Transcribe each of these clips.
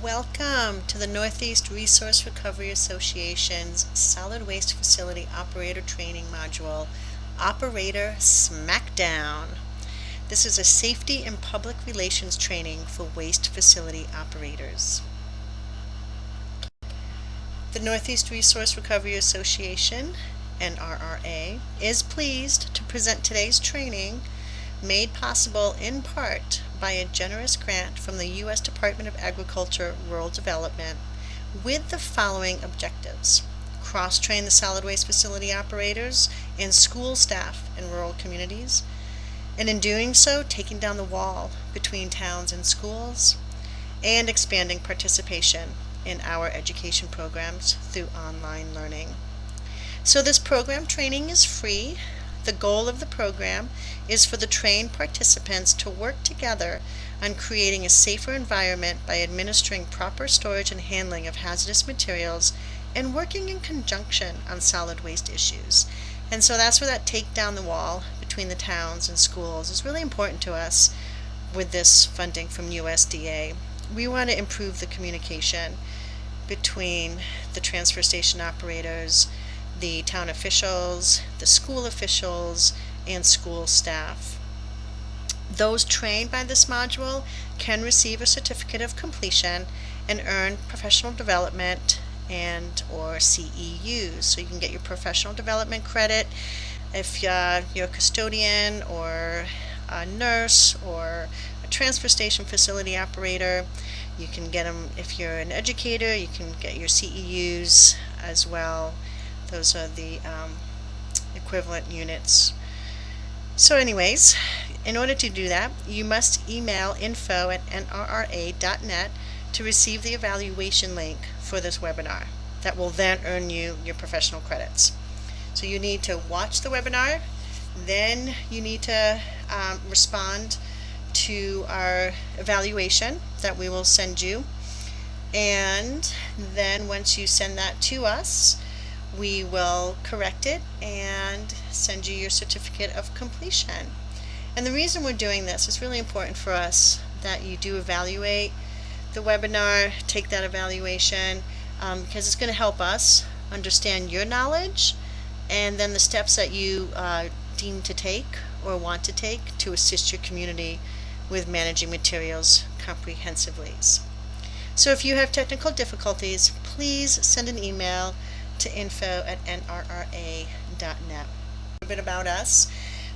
Welcome to the Northeast Resource Recovery Association's Solid Waste Facility Operator Training Module, Operator Smackdown. This is a safety and public relations training for waste facility operators. The Northeast Resource Recovery Association, NRRA, is pleased to present today's training, made possible in part by a generous grant from the U.S. Department of Agriculture Rural Development, with the following objectives: cross-train the solid waste facility operators and school staff in rural communities, and in doing so, taking down the wall between towns and schools, and expanding participation in our education programs through online learning. So this program training is free. The goal of the program is for the trained participants to work together on creating a safer environment by administering proper storage and handling of hazardous materials and working in conjunction on solid waste issues. And so that's where that take down the wall between the towns and schools is really important to us with this funding from USDA. We want to improve the communication between the transfer station operators, the town officials, the school officials, and school staff. Those trained by this module can receive a certificate of completion and earn professional development and or CEUs. So you can get your professional development credit if you're a custodian or a nurse or a transfer station facility operator. You can get them if you're an educator. You can get your CEUs as well. Those are the equivalent units. So anyways, in order to do that, you must email info@nrra.net to receive the evaluation link for this webinar. That will then earn you your professional credits. So you need to watch the webinar, then you need to respond to our evaluation that we will send you, and then once you send that to us, we will correct it and send you your certificate of completion. And the reason we're doing this is really important for us that you do evaluate the webinar, take that evaluation, because it's going to help us understand your knowledge and then the steps that you deem to take or want to take to assist your community with managing materials comprehensively. So if you have technical difficulties, please send an email to info@nrra.net. A bit about us.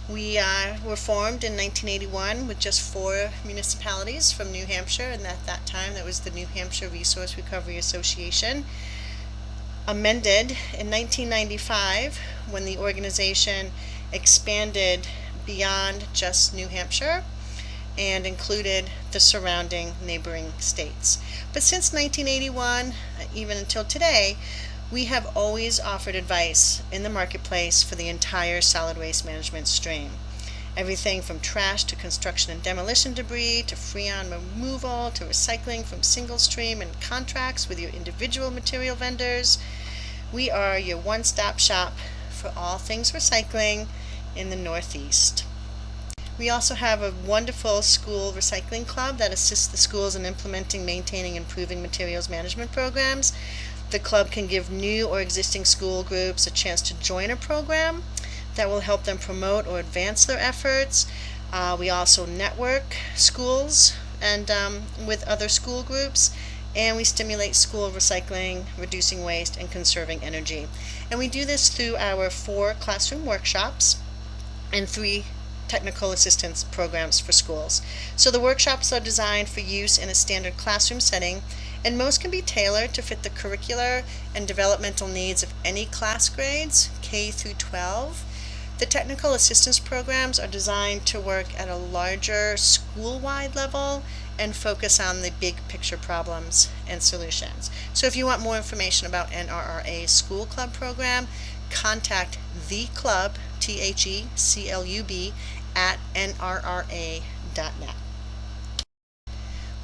We were formed in 1981 with just 4 municipalities from New Hampshire, and at that time that was the New Hampshire Resource Recovery Association. Amended in 1995 when the organization expanded beyond just New Hampshire and included the surrounding neighboring states. But since 1981, even until today, we have always offered advice in the marketplace for the entire solid waste management stream. Everything from trash to construction and demolition debris, to freon removal, to recycling from single stream and contracts with your individual material vendors. We are your one-stop shop for all things recycling in the Northeast. We also have a wonderful school recycling club that assists the schools in implementing, maintaining, and improving materials management programs. The club can give new or existing school groups a chance to join a program that will help them promote or advance their efforts. We also network schools and with other school groups, and we stimulate school recycling, reducing waste, and conserving energy. And we do this through our 4 classroom workshops and 3 technical assistance programs for schools. So the workshops are designed for use in a standard classroom setting, and most can be tailored to fit the curricular and developmental needs of any class grades, K through 12. The technical assistance programs are designed to work at a larger school-wide level and focus on the big picture problems and solutions. So if you want more information about NRRA's School Club program, contact the club, THECLUB, at nrra.net.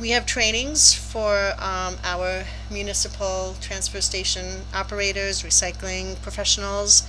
We have trainings for our municipal transfer station operators, recycling professionals.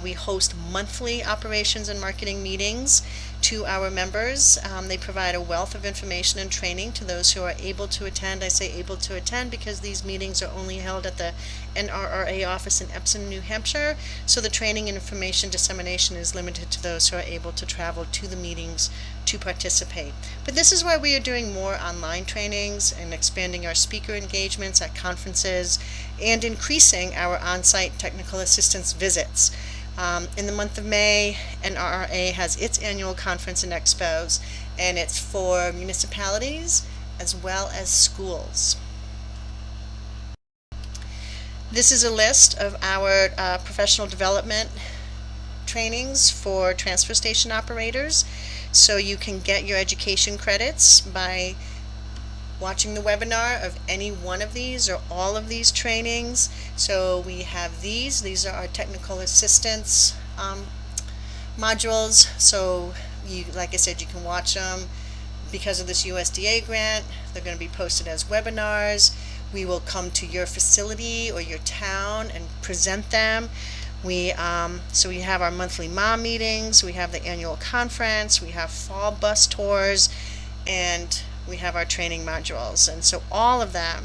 We host monthly operations and marketing meetings to our members. They provide a wealth of information and training to those who are able to attend. I say able to attend because these meetings are only held at the NRRA office in Epsom, New Hampshire, so the training and information dissemination is limited to those who are able to travel to the meetings to participate. But this is why we are doing more online trainings and expanding our speaker engagements at conferences and increasing our on-site technical assistance visits. In the month of May, NRRA has its annual conference and expos, and it's for municipalities as well as schools. This is a list of our professional development trainings for transfer station operators. So you can get your education credits by watching the webinar of any one of these or all of these trainings. So we have these are our technical assistance modules. So you, like I said, you can watch them. Because of this USDA grant, they're going to be posted as webinars. We will come to your facility or your town and present them. So we have our monthly mom meetings, we have the annual conference, we have fall bus tours, and we have our training modules. And so all of them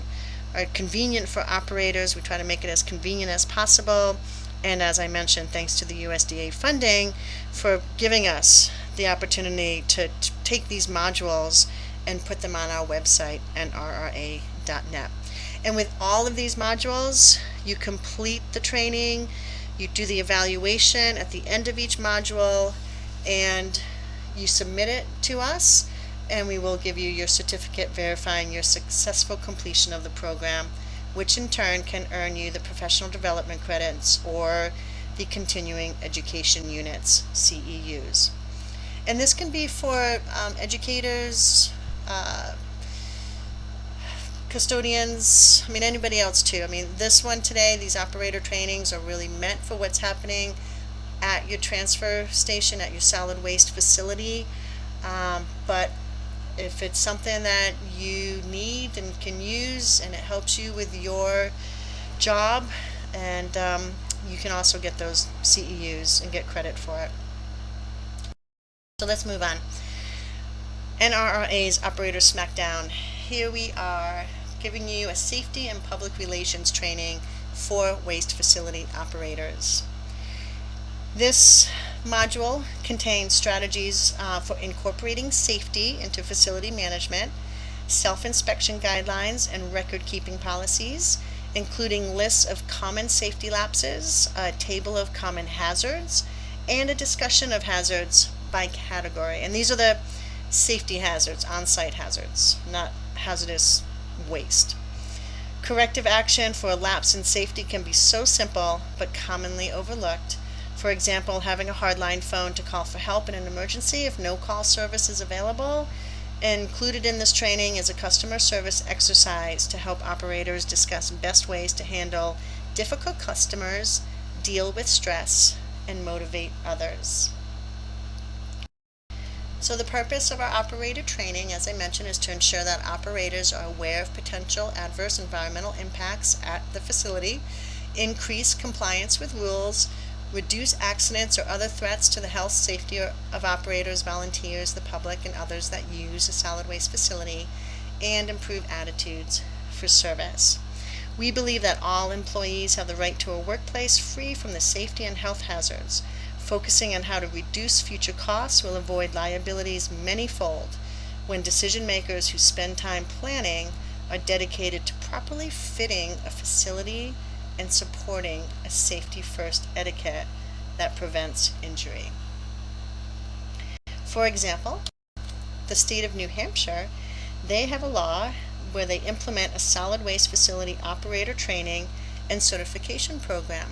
are convenient for operators. We try to make it as convenient as possible. And as I mentioned, thanks to the USDA funding for giving us the opportunity to take these modules and put them on our website, nrra.net. And with all of these modules, you complete the training, you do the evaluation at the end of each module, and you submit it to us, and we will give you your certificate verifying your successful completion of the program, which in turn can earn you the professional development credits or the continuing education units, CEUs. And this can be for educators, custodians, anybody else too. This one today, these operator trainings are really meant for what's happening at your transfer station, at your solid waste facility. But if it's something that you need and can use and it helps you with your job, and you can also get those CEUs and get credit for it. So let's move on. NRRA's Operator Smackdown. Here we are giving you a safety and public relations training for waste facility operators. This module contains strategies for incorporating safety into facility management, self-inspection guidelines, and record-keeping policies, including lists of common safety lapses, a table of common hazards, and a discussion of hazards by category. And these are the safety hazards, on-site hazards, not hazardous waste. Corrective action for a lapse in safety can be so simple but commonly overlooked. For example, having a hardline phone to call for help in an emergency if no call service is available. Included in this training is a customer service exercise to help operators discuss best ways to handle difficult customers, deal with stress, and motivate others. So the purpose of our operator training, as I mentioned, is to ensure that operators are aware of potential adverse environmental impacts at the facility, increase compliance with rules, reduce accidents or other threats to the health, safety of operators, volunteers, the public, and others that use a solid waste facility, and improve attitudes for service. We believe that all employees have the right to a workplace free from the safety and health hazards. Focusing on how to reduce future costs will avoid liabilities many-fold when decision makers who spend time planning are dedicated to properly fitting a facility and supporting a safety-first etiquette that prevents injury. For example, the state of New Hampshire, they have a law where they implement a solid waste facility operator training and certification program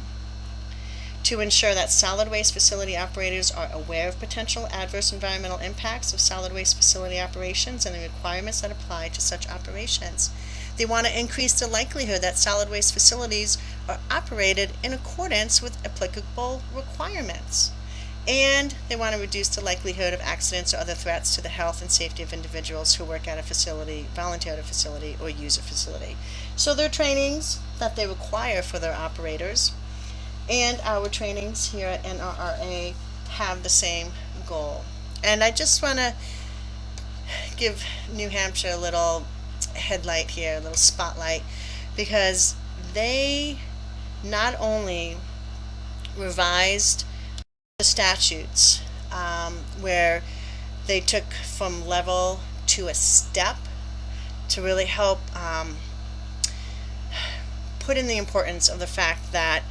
to ensure that solid waste facility operators are aware of potential adverse environmental impacts of solid waste facility operations and the requirements that apply to such operations. They want to increase the likelihood that solid waste facilities are operated in accordance with applicable requirements. And they want to reduce the likelihood of accidents or other threats to the health and safety of individuals who work at a facility, volunteer at a facility, or use a facility. So there are trainings that they require for their operators. And our trainings here at NRRA have the same goal. And I just want to give New Hampshire a little headlight here, a little spotlight, because they not only revised the statutes where they took from level to a step to really help put in the importance of the fact that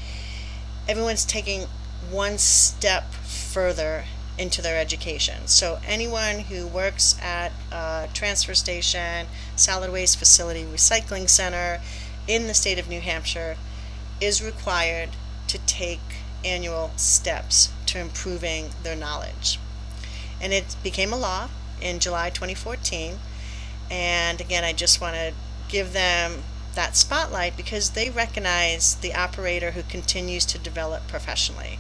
everyone's taking one step further into their education. So anyone who works at a transfer station, solid waste facility, recycling center in the state of New Hampshire is required to take annual steps to improving their knowledge. And it became a law in July 2014. And again, I just want to give them that spotlight because they recognize the operator who continues to develop professionally.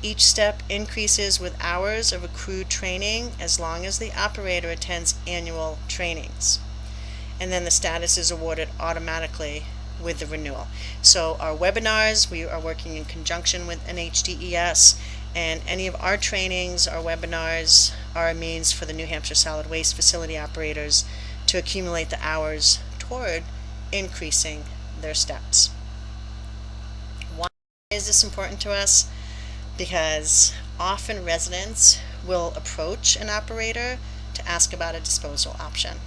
Each step increases with hours of accrued training as long as the operator attends annual trainings. And then the status is awarded automatically with the renewal. So our webinars, we are working in conjunction with NHDES, and any of our trainings, our webinars, are a means for the New Hampshire solid waste facility operators to accumulate the hours toward increasing their steps. Why is this important to us? Because often residents will approach an operator to ask about a disposal option.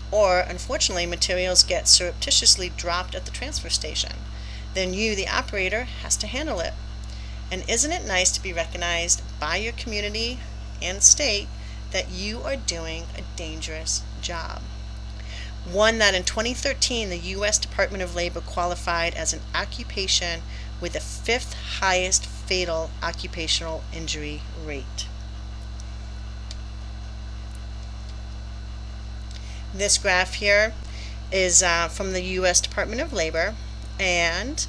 Or, unfortunately, materials get surreptitiously dropped at the transfer station. Then you, the operator, has to handle it. And isn't it nice to be recognized by your community and state that you are doing a dangerous job? One that in 2013 the U.S. Department of Labor qualified as an occupation with the 5th highest fatal occupational injury rate. This graph here is from the U.S. Department of Labor, and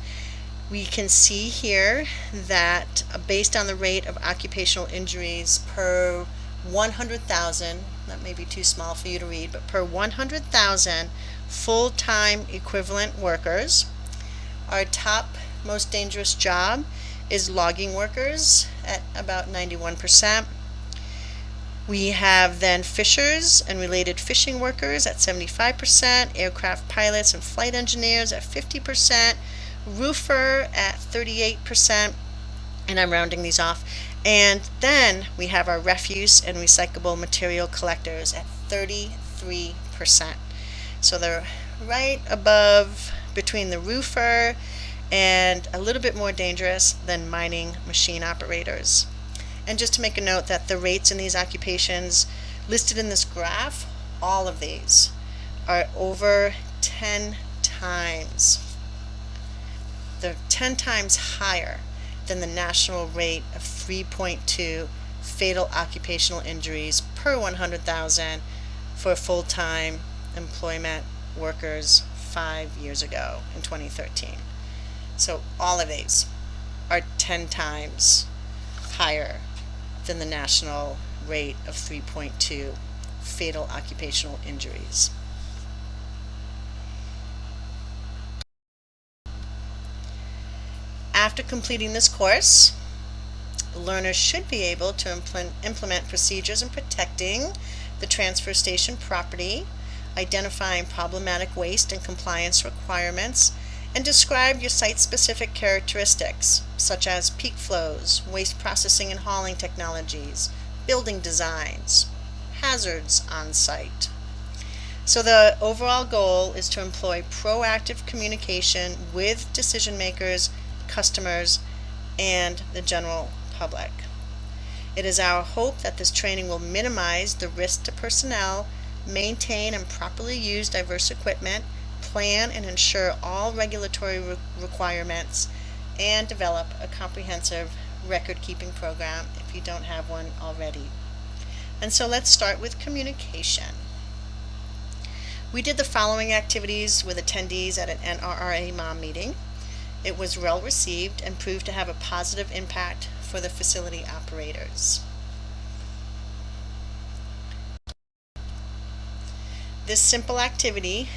we can see here that based on the rate of occupational injuries per 100,000, that may be too small for you to read, but per 100,000 full-time equivalent workers, our top most dangerous job is logging workers at about 91%. We have then fishers and related fishing workers at 75%, aircraft pilots and flight engineers at 50%, roofer at 38%, and I'm rounding these off. And then we have our refuse and recyclable material collectors at 33%. So they're right above between the roofer and a little bit more dangerous than mining machine operators. And just to make a note that the rates in these occupations listed in this graph, all of these are over 10 times. They're 10 times higher than the national rate of 3.2 fatal occupational injuries per 100,000 for full-time employment workers 5 years ago in 2013. So all of these are 10 times higher than the national rate of 3.2 fatal occupational injuries. After completing this course, learners should be able to implement procedures in protecting the transfer station property, identifying problematic waste and compliance requirements, and describe your site-specific characteristics, such as peak flows, waste processing and hauling technologies, building designs, hazards on site. So the overall goal is to employ proactive communication with decision makers, customers, and the general public. It is our hope that this training will minimize the risk to personnel, maintain and properly use diverse equipment, plan and ensure all regulatory requirements, and develop a comprehensive record-keeping program if you don't have one already. And so let's start with communication. We did the following activities with attendees at an NRRA MOM meeting. It was well received and proved to have a positive impact for the facility operators. This simple activity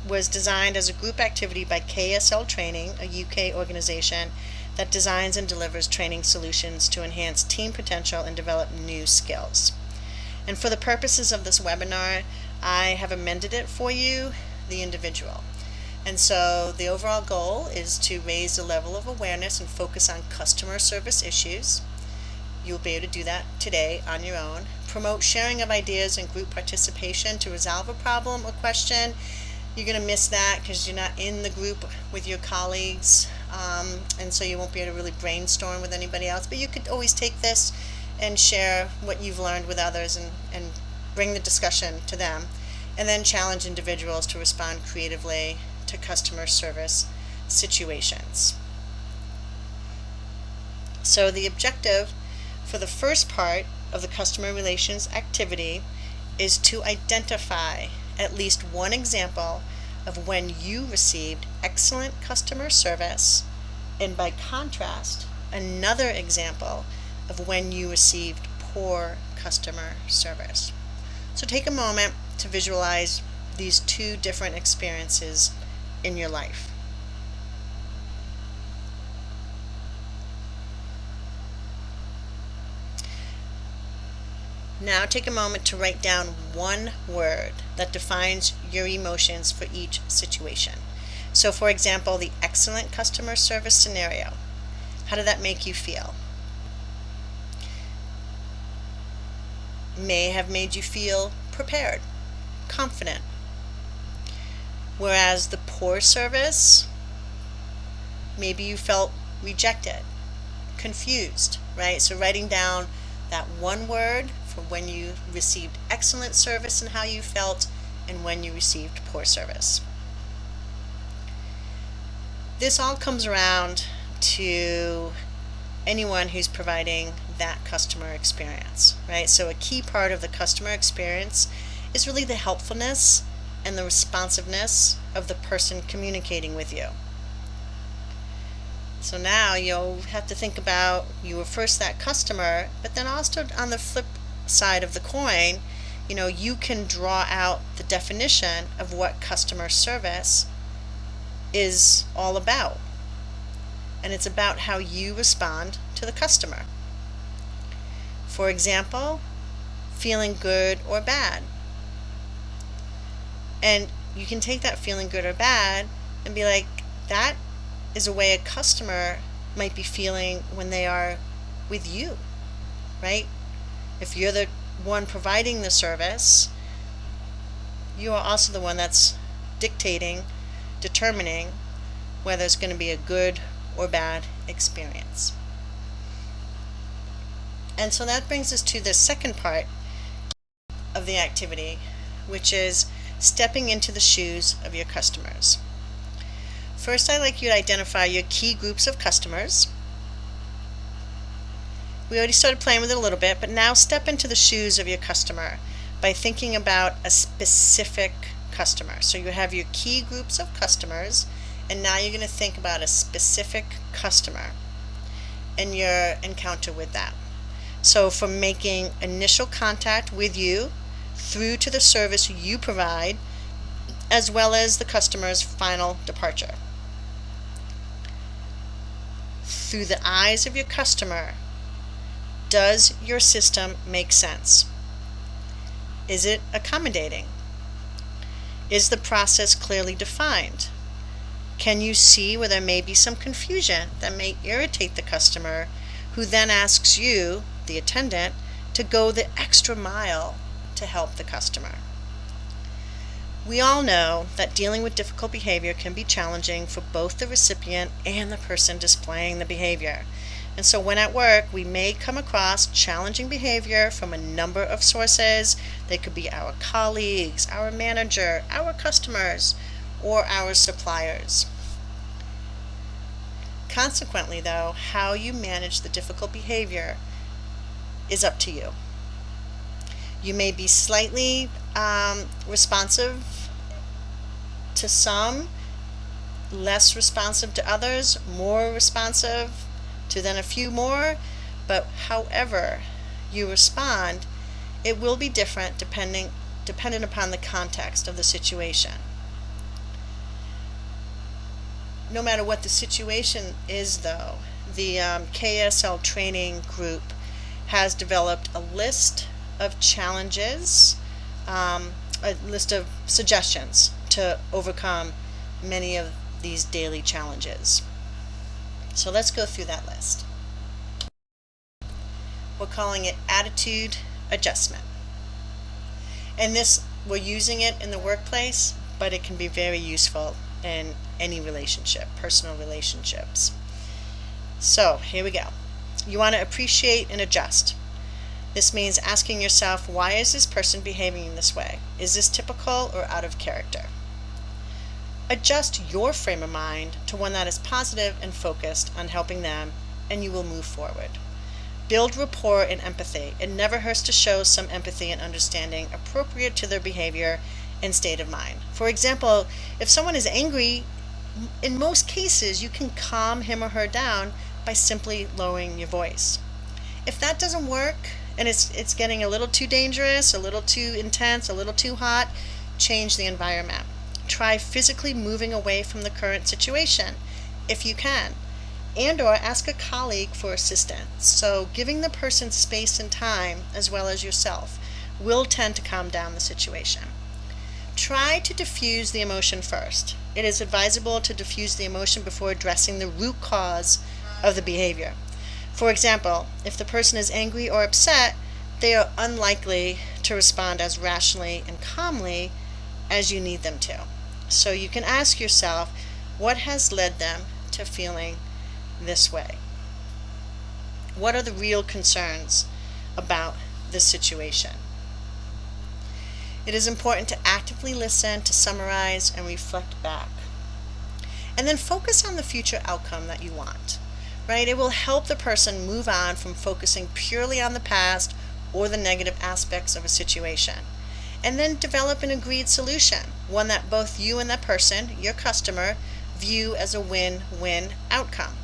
was designed as a group activity by KSL Training, a UK organization that designs and delivers training solutions to enhance team potential and develop new skills. And for the purposes of this webinar, I have amended it for you, the individual. And so the overall goal is to raise the level of awareness and focus on customer service issues. You'll be able to do that today on your own. Promote sharing of ideas and group participation to resolve a problem or question. You're going to miss that because you're not in the group with your colleagues, and so you won't be able to really brainstorm with anybody else. But you could always take this and share what you've learned with others and bring the discussion to them. And then challenge individuals to respond creatively to customer service situations. So the objective for the first part of the customer relations activity is to identify at least one example of when you received excellent customer service, and by contrast, another example of when you received poor customer service. So take a moment to visualize these two different experiences in your life. Now take a moment to write down one word that defines your emotions for each situation. So for example, the excellent customer service scenario. How did that make you feel? May have made you feel prepared, confident. Whereas the poor service, maybe you felt rejected, confused, right? So writing down that one word for when you received excellent service and how you felt, and when you received poor service. This all comes around to anyone who's providing that customer experience, right? So a key part of the customer experience is really the helpfulness and the responsiveness of the person communicating with you. So now you'll have to think about, you were first that customer, but then also on the flip side of the coin, you can draw out the definition of what customer service is all about. And it's about how you respond to the customer. For example, feeling good or bad. And you can take that feeling good or bad and be like, that is a way a customer might be feeling when they are with you, right? If you're the one providing the service, you are also the one that's determining whether it's going to be a good or bad experience. And so that brings us to the second part of the activity, which is stepping into the shoes of your customers. First, I'd like you to identify your key groups of customers. We already started playing with it a little bit, but now step into the shoes of your customer by thinking about a specific customer. So you have your key groups of customers, and now you're going to think about a specific customer and your encounter with that. So from making initial contact with you through to the service you provide, as well as the customer's final departure. Through the eyes of your customer, does your system make sense? Is it accommodating? Is the process clearly defined? Can you see where there may be some confusion that may irritate the customer, who then asks you, the attendant, to go the extra mile to help the customer? We all know that dealing with difficult behavior can be challenging for both the recipient and the person displaying the behavior. And so when at work, we may come across challenging behavior from a number of sources. They could be our colleagues, our manager, our customers, or our suppliers. Consequently, though, how you manage the difficult behavior is up to you. You may be slightly responsive to some, less responsive to others, more responsive to then a few more, but however you respond, it will be different dependent upon the context of the situation. No matter what the situation is, though, the KSL training group has developed a list of challenges, a list of suggestions to overcome many of these daily challenges. So let's go through that list. We're calling it attitude adjustment. And this, we're using it in the workplace, but it can be very useful in any relationship, personal relationships. So here we go. You want to appreciate and adjust. This means asking yourself, why is this person behaving in this way? Is this typical or out of character? Adjust your frame of mind to one that is positive and focused on helping them, and you will move forward. Build rapport and empathy. It never hurts to show some empathy and understanding appropriate to their behavior and state of mind. For example, if someone is angry, in most cases you can calm him or her down by simply lowering your voice. If that doesn't work and it's getting a little too dangerous, a little too intense, a little too hot, change the environment. Try physically moving away from the current situation if you can, and or ask a colleague for assistance. So giving the person space and time, as well as yourself, will tend to calm down the situation. Try to diffuse the emotion first. It is advisable to diffuse the emotion before addressing the root cause of the behavior. For example, if the person is angry or upset, they are unlikely to respond as rationally and calmly as you need them to. So you can ask yourself, what has led them to feeling this way? What are the real concerns about this situation? It is important to actively listen, to summarize, and reflect back. And then focus on the future outcome that you want, right? It will help the person move on from focusing purely on the past or the negative aspects of a situation. And then develop an agreed solution, one that both you and that person, your customer, view as a win-win outcome.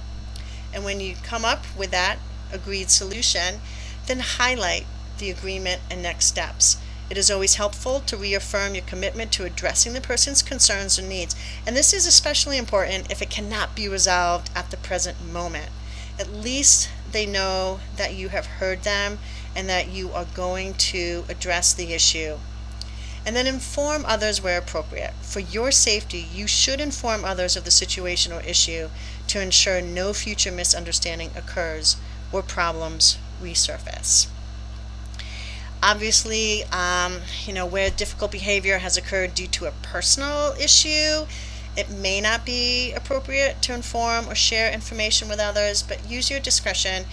And when you come up with that agreed solution, then highlight the agreement and next steps. It is always helpful to reaffirm your commitment to addressing the person's concerns or needs. And this is especially important if it cannot be resolved at the present moment. At least they know that you have heard them and that you are going to address the issue. And then inform others where appropriate. For your safety, you should inform others of the situation or issue to ensure no future misunderstanding occurs or problems resurface. Obviously, where difficult behavior has occurred due to a personal issue, it may not be appropriate to inform or share information with others, but use your discretion.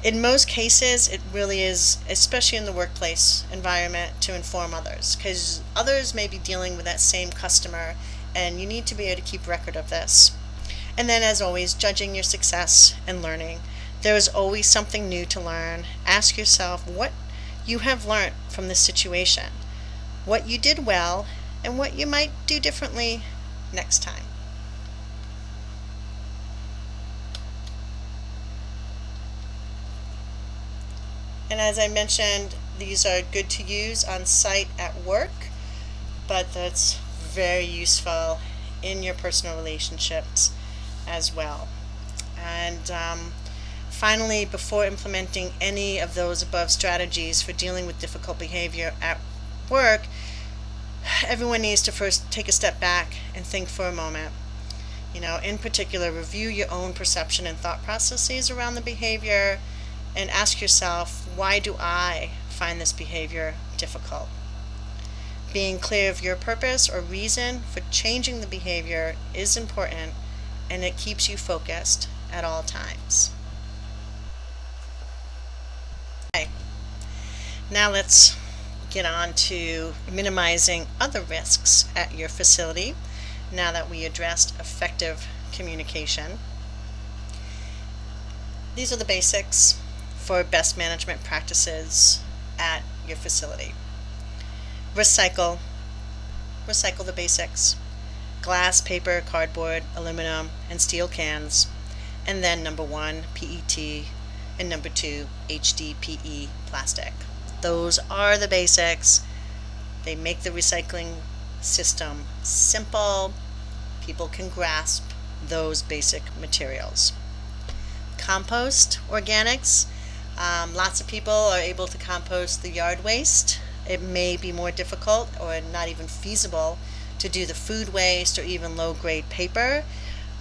In most cases, it really is, especially in the workplace environment, to inform others, because others may be dealing with that same customer, and you need to be able to keep record of this. And then, as always, judging your success and learning. There is always something new to learn. Ask yourself what you have learned from this situation, what you did well, and what you might do differently next time. And as I mentioned, these are good to use on site at work, but that's very useful in your personal relationships as well. And finally, before implementing any of those above strategies for dealing with difficult behavior at work, everyone needs to first take a step back and think for a moment. In particular, review your own perception and thought processes around the behavior, and ask yourself, why do I find this behavior difficult? Being clear of your purpose or reason for changing the behavior is important, and it keeps you focused at all times. Okay. Now let's get on to minimizing other risks at your facility, now that we addressed effective communication. These are the basics for best management practices at your facility. Recycle the basics. Glass, paper, cardboard, aluminum, and steel cans. And then number 1, PET, and number 2, HDPE plastic. Those are the basics. They make the recycling system simple. People can grasp those basic materials. compost organics. Lots of people are able to compost the yard waste. It may be more difficult or not even feasible to do the food waste or even low-grade paper.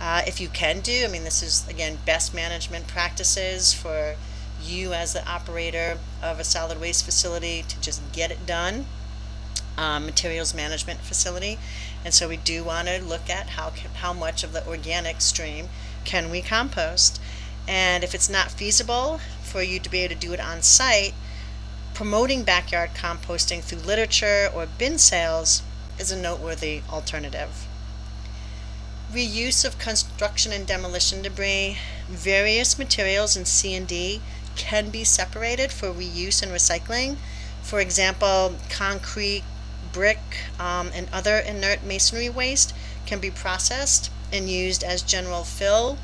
If you can do, I mean, this is, again, best management practices for you as the operator of a solid waste facility to just get it done. Materials management facility, and so we do want to look at how much of the organic stream can we compost. And if it's not feasible for you to be able to do it on site, promoting backyard composting through literature or bin sales is a noteworthy alternative. Reuse of construction and demolition debris. Various materials in C&D can be separated for reuse and recycling. For example, concrete, brick, and other inert masonry waste can be processed and used as general fill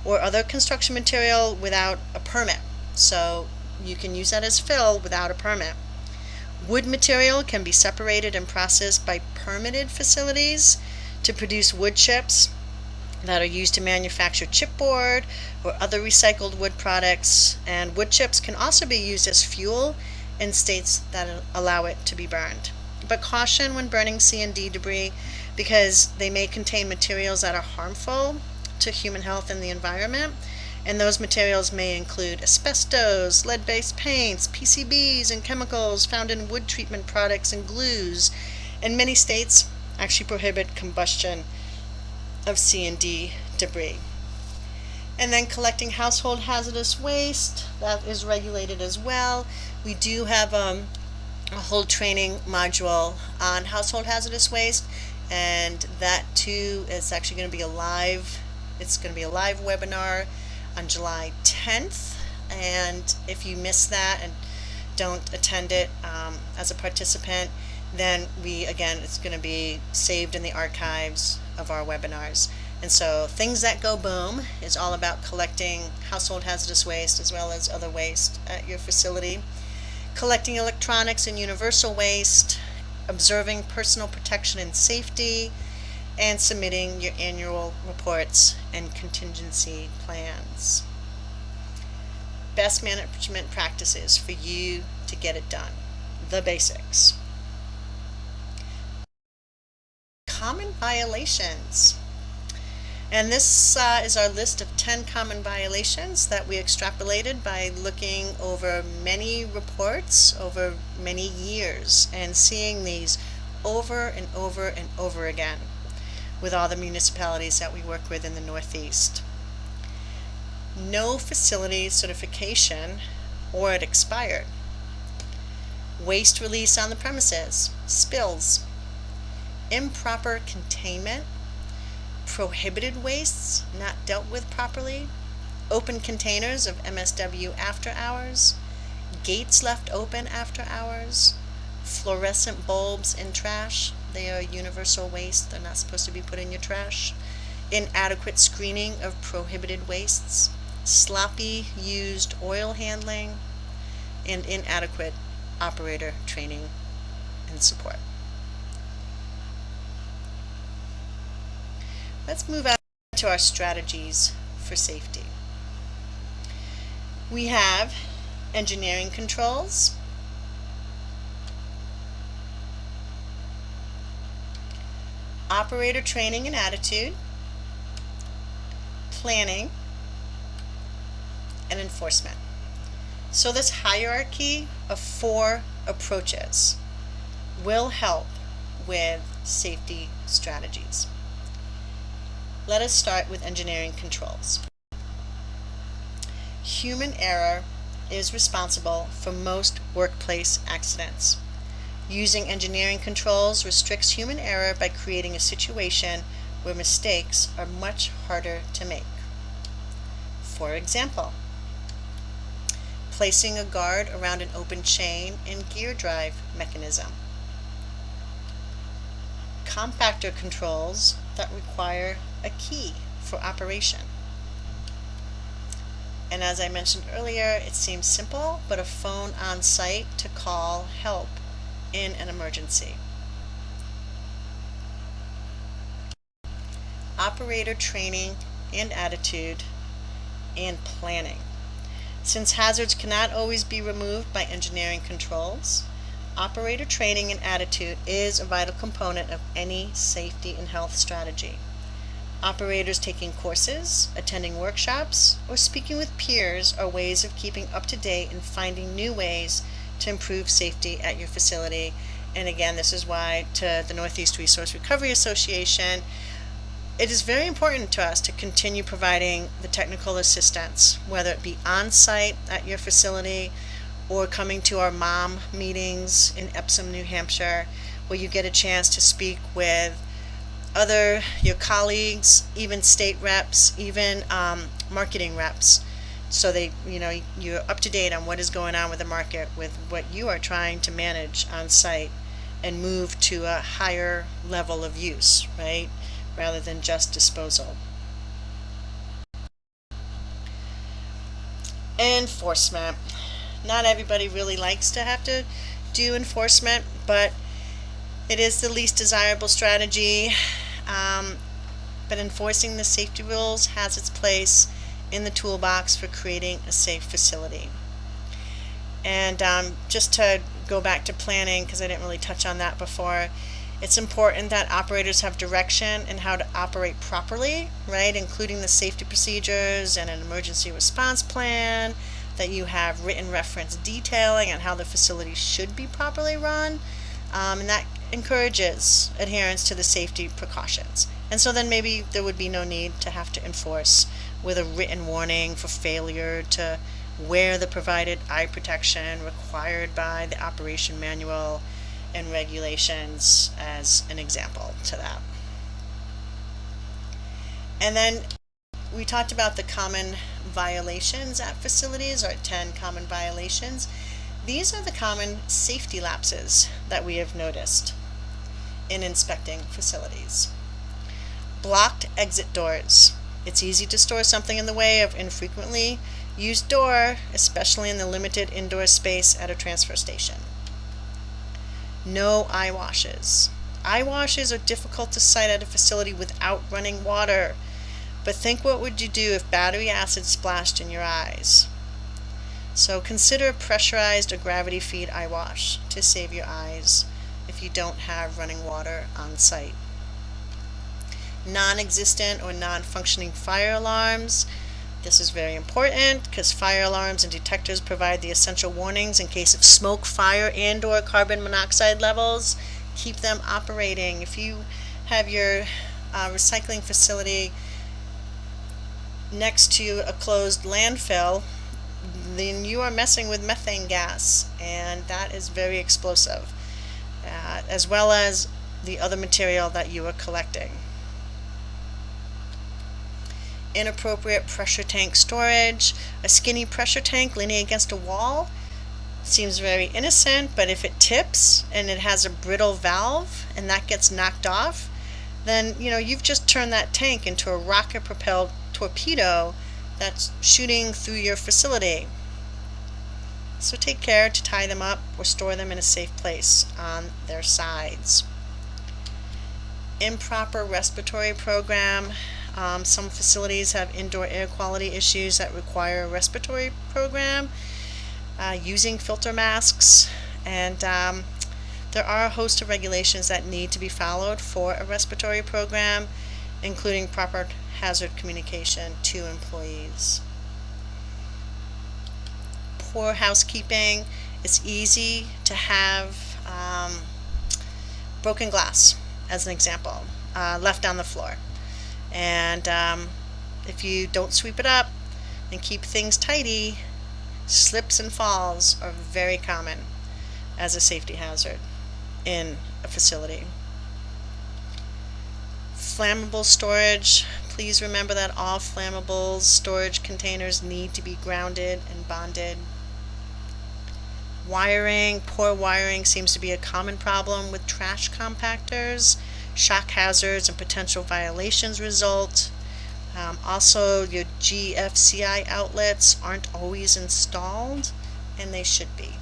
or other construction material without a permit. So you can use that as fill without a permit. Wood material can be separated and processed by permitted facilities to produce wood chips that are used to manufacture chipboard or other recycled wood products. And wood chips can also be used as fuel in states that allow it to be burned. But caution when burning C&D debris, because they may contain materials that are harmful to human health and the environment. And those materials may include asbestos, lead-based paints, PCBs, and chemicals found in wood treatment products and glues. And many states actually prohibit combustion of C&D debris. And then collecting household hazardous waste, that is regulated as well. We do have a whole training module on household hazardous waste, and that too is actually going to be a live webinar on July 10th. And if you miss that and don't attend it as a participant, then it's going to be saved in the archives of our webinars. And so Things That Go Boom is all about collecting household hazardous waste as well as other waste at your facility. Collecting electronics and universal waste, observing personal protection and safety, and submitting your annual reports and contingency plans. Best management practices for you to get it done. The basics. Common violations. And this is our list of 10 common violations that we extrapolated by looking over many reports over many years and seeing these over and over and over again with all the municipalities that we work with in the Northeast. No facility certification or it expired. Waste release on the premises, spills. Improper containment, prohibited wastes not dealt with properly, open containers of MSW after hours, gates left open after hours, fluorescent bulbs in trash. They are universal waste. They're not supposed to be put in your trash. Inadequate screening of prohibited wastes, sloppy used oil handling, and inadequate operator training and support. Let's move on to our strategies for safety. We have engineering controls, operator training and attitude, planning, and enforcement. So this hierarchy of 4 approaches will help with safety strategies. Let us start with engineering controls. Human error is responsible for most workplace accidents. Using engineering controls restricts human error by creating a situation where mistakes are much harder to make. For example, placing a guard around an open chain and gear drive mechanism. Compactor controls that require a key for operation. And as I mentioned earlier, it seems simple, but a phone on site to call help in an emergency. Operator training and attitude and planning. Since hazards cannot always be removed by engineering controls, operator training and attitude is a vital component of any safety and health strategy. Operators taking courses, attending workshops, or speaking with peers are ways of keeping up to date and finding new ways to improve safety at your facility. And again, this is why to the Northeast Resource Recovery Association, it is very important to us to continue providing the technical assistance, whether it be on-site at your facility or coming to our MOM meetings in Epsom, New Hampshire, where you get a chance to speak with your colleagues, even state reps, even marketing reps, so you're up to date on what is going on with the market, with what you are trying to manage on site and move to a higher level of use, right, rather than just disposal. Enforcement. Not everybody really likes to have to do enforcement, but it is the least desirable strategy. But enforcing the safety rules has its place in the toolbox for creating a safe facility. And just to go back to planning, because I didn't really touch on that before, it's important that operators have direction in how to operate properly, right, including the safety procedures and an emergency response plan, that you have written reference detailing on how the facility should be properly run, and that encourages adherence to the safety precautions. And so then maybe there would be no need to have to enforce with a written warning for failure to wear the provided eye protection required by the operation manual and regulations as an example to that. And then we talked about the common violations at facilities, or 10 common violations. These are the common safety lapses that we have noticed in inspecting facilities. Blocked exit doors. It's easy to store something in the way of infrequently used door, especially in the limited indoor space at a transfer station. No eye washes. Eye washes are difficult to site at a facility without running water, but think what would you do if battery acid splashed in your eyes? So consider a pressurized or gravity feed eye wash to save your eyes if you don't have running water on site. Non-existent or non-functioning fire alarms. This is very important because fire alarms and detectors provide the essential warnings in case of smoke, fire, and or carbon monoxide levels. Keep them operating. If you have your recycling facility next to a closed landfill, then you are messing with methane gas, and that is very explosive, as well as the other material that you are collecting. Inappropriate pressure tank storage. A skinny pressure tank leaning against a wall seems very innocent, but if it tips and it has a brittle valve and that gets knocked off, then you've just turned that tank into a rocket-propelled torpedo that's shooting through your facility. So take care to tie them up or store them in a safe place on their sides. Improper respiratory program. Some facilities have indoor air quality issues that require a respiratory program, using filter masks, and there are a host of regulations that need to be followed for a respiratory program, including proper hazard communication to employees. Poor housekeeping. It's easy to have broken glass, as an example, left on the floor. And if you don't sweep it up and keep things tidy, slips and falls are very common as a safety hazard in a facility. Flammable storage. Please remember that all flammable storage containers need to be grounded and bonded. Wiring. Poor wiring seems to be a common problem with trash compactors. Shock hazards and potential violations result. Also, your GFCI outlets aren't always installed, and they should be.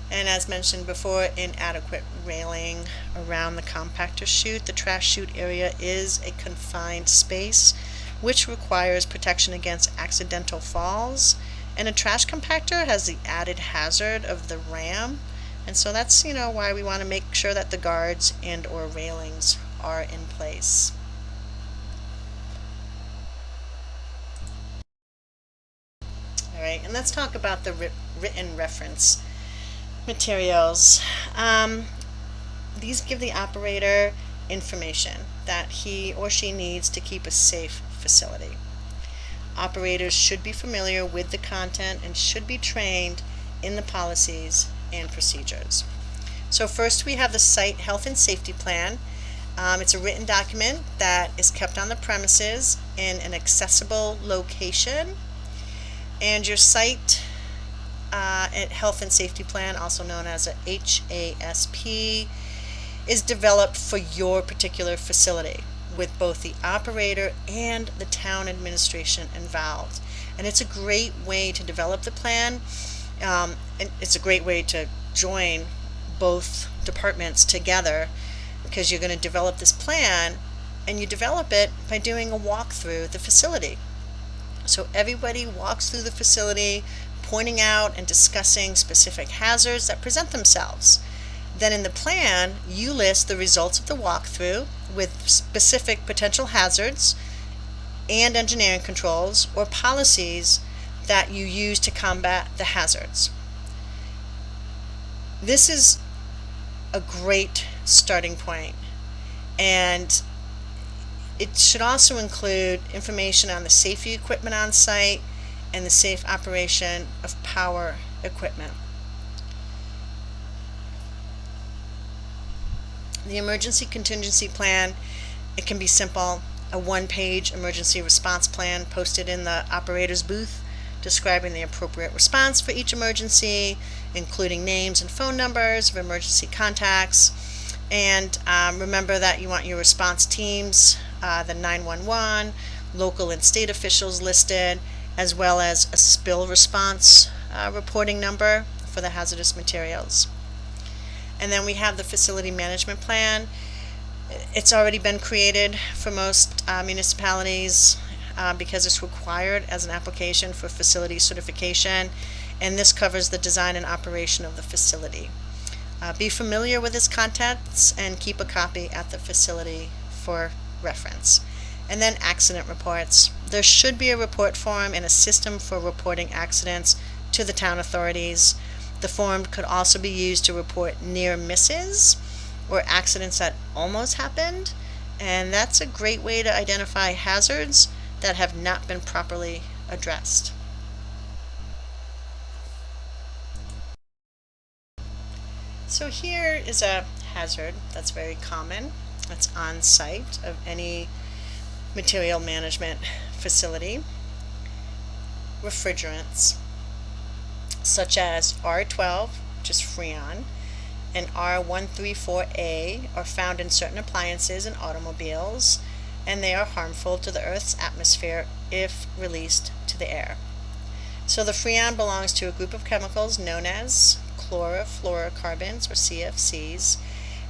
And as mentioned before, inadequate railing around the compactor chute. The trash chute area is a confined space which requires protection against accidental falls. And a trash compactor has the added hazard of the ram. And so that's, why we want to make sure that the guards and or railings are in place. All right, and let's talk about the written reference materials. These give the operator information that he or she needs to keep a safe facility. Operators should be familiar with the content and should be trained in the policies and procedures. So first we have the site health and safety plan. It's a written document that is kept on the premises in an accessible location. And your site health and safety plan, also known as a HASP, is developed for your particular facility with both the operator and the town administration involved. And it's a great way to develop the plan, and it's a great way to join both departments together, because you're going to develop this plan, and you develop it by doing a walk through the facility. So everybody walks through the facility, pointing out and discussing specific hazards that present themselves. Then in the plan, you list the results of the walkthrough with specific potential hazards and engineering controls or policies that you use to combat the hazards. This is a great starting point, and it should also include information on the safety equipment on site and the safe operation of power equipment. The emergency contingency plan, it can be simple. A one-page emergency response plan posted in the operator's booth describing the appropriate response for each emergency, including names and phone numbers of emergency contacts. And remember that you want your response teams, the 911, local and state officials listed, as well as a spill response reporting number for the hazardous materials. And then we have the facility management plan. It's already been created for most municipalities because it's required as an application for facility certification, and this covers the design and operation of the facility. Be familiar with its contents and keep a copy at the facility for reference. And then accident reports. There should be a report form and a system for reporting accidents to the town authorities. The form could also be used to report near misses or accidents that almost happened, and that's a great way to identify hazards that have not been properly addressed. So here is a hazard that's very common, that's on site of any material management facility. Refrigerants, such as R12, which is Freon, and R134A are found in certain appliances and automobiles, and they are harmful to the Earth's atmosphere if released to the air. So the Freon belongs to a group of chemicals known as chlorofluorocarbons, or CFCs,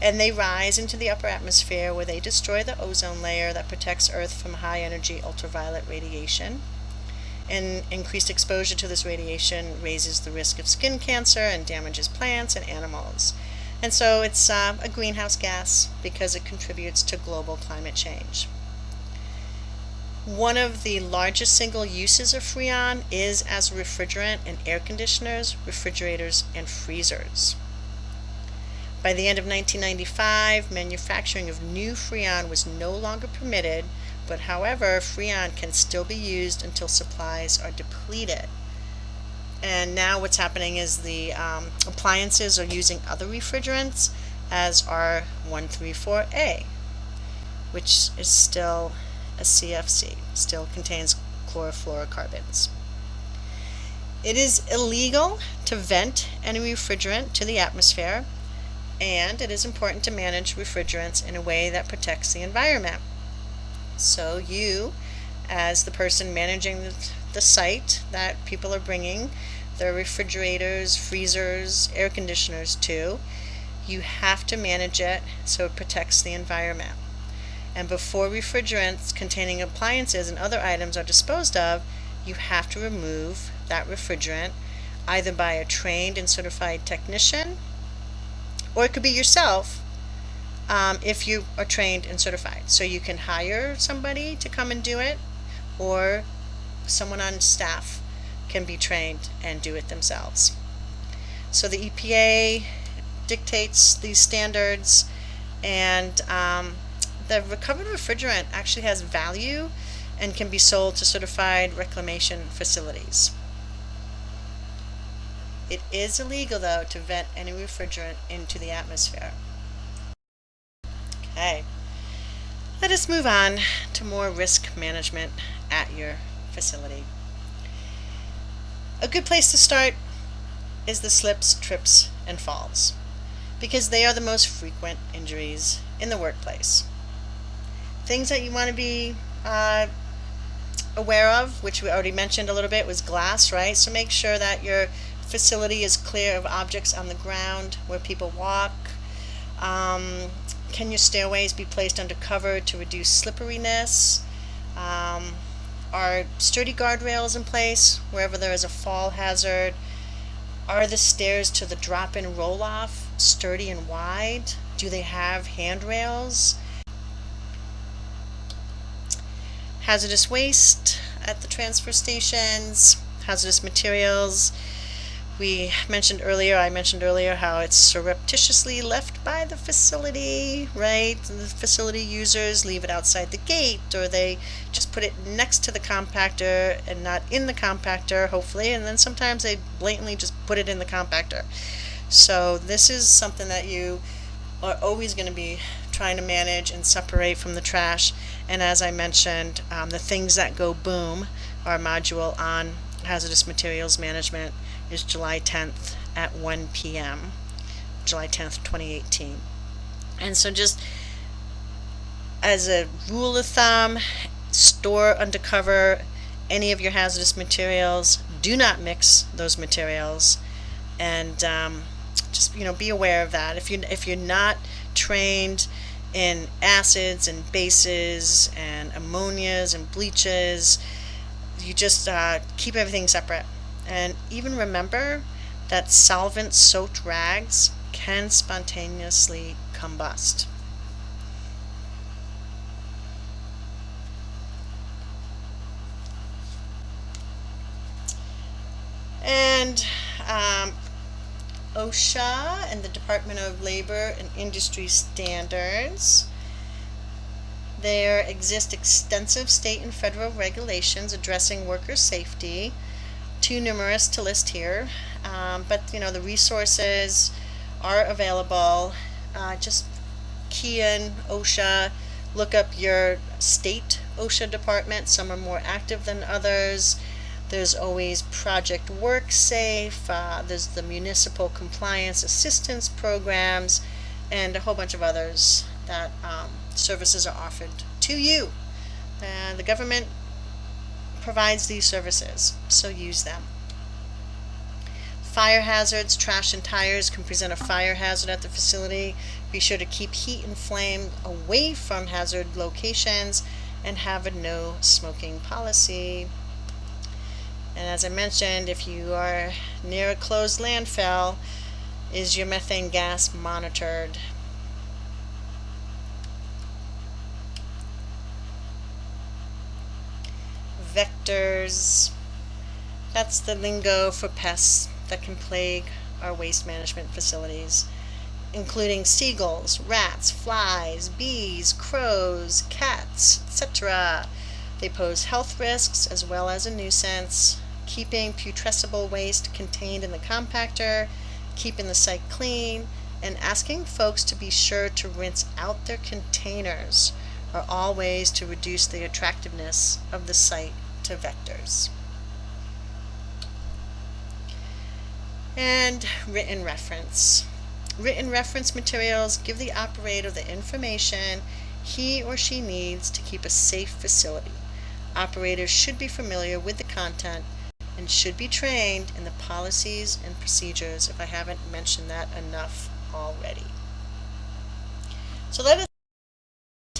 and they rise into the upper atmosphere where they destroy the ozone layer that protects Earth from high-energy ultraviolet radiation. And increased exposure to this radiation raises the risk of skin cancer and damages plants and animals. And so it's a greenhouse gas because it contributes to global climate change. One of the largest single uses of Freon is as a refrigerant in air conditioners, refrigerators, and freezers. By the end of 1995, manufacturing of new Freon was no longer permitted, but however, Freon can still be used until supplies are depleted. And now what's happening is the appliances are using other refrigerants, as R134A, which is still a CFC, still contains chlorofluorocarbons. It is illegal to vent any refrigerant to the atmosphere, and it is important to manage refrigerants in a way that protects the environment. So you, as the person managing the site that people are bringing their refrigerators, freezers, air conditioners to, you have to manage it so it protects the environment. And before refrigerants containing appliances and other items are disposed of, you have to remove that refrigerant either by a trained and certified technician, or it could be yourself if you are trained and certified. So you can hire somebody to come and do it, or someone on staff can be trained and do it themselves. So the EPA dictates these standards, and the recovered refrigerant actually has value and can be sold to certified reclamation facilities. It is illegal, though, to vent any refrigerant into the atmosphere. Okay, let us move on to more risk management at your facility. A good place to start is the slips, trips, and falls, because they are the most frequent injuries in the workplace. Things that you want to be aware of, which we already mentioned a little bit, was glass, right? So make sure that your facility is clear of objects on the ground where people walk. Can your stairways be placed under cover to reduce slipperiness? Are sturdy guardrails in place wherever there is a fall hazard? Are the stairs to the drop-in roll-off sturdy and wide? Do they have handrails? Hazardous waste at the transfer stations, hazardous materials. I mentioned earlier how it's surreptitiously left by the facility, right? The facility users leave it outside the gate, or they just put it next to the compactor and not in the compactor, hopefully, and then sometimes they blatantly just put it in the compactor. So this is something that you are always going to be trying to manage and separate from the trash. And as I mentioned, the things that go boom, our module on hazardous materials management, is July 10th at 1 p.m. July 10th, 2018. And so just as a rule of thumb, store under cover any of your hazardous materials. Do not mix those materials, and just be aware of that. If you're not trained in acids and bases and ammonias and bleaches, you just keep everything separate. And even remember that solvent-soaked rags can spontaneously combust. And OSHA and the Department of Labor and Industry Standards, there exist extensive state and federal regulations addressing worker safety, too numerous to list here, but the resources are available. Just key in OSHA, look up your state OSHA department. Some are more active than others. There's always Project WorkSafe, there's the Municipal Compliance Assistance Programs, and a whole bunch of others that services are offered to you. The government provides these services, so use them. Fire hazards, trash and tires can present a fire hazard at the facility. Be sure to keep heat and flame away from hazard locations and have a no smoking policy. And as I mentioned, if you are near a closed landfill, is your methane gas monitored? Vectors, that's the lingo for pests that can plague our waste management facilities, including seagulls, rats, flies, bees, crows, cats, etc. They pose health risks as well as a nuisance. Keeping putrescible waste contained in the compactor, keeping the site clean, and asking folks to be sure to rinse out their containers are all ways to reduce the attractiveness of the site to vectors. And written reference. Written reference materials give the operator the information he or she needs to keep a safe facility. Operators should be familiar with the content and should be trained in the policies and procedures, if I haven't mentioned that enough already. So let us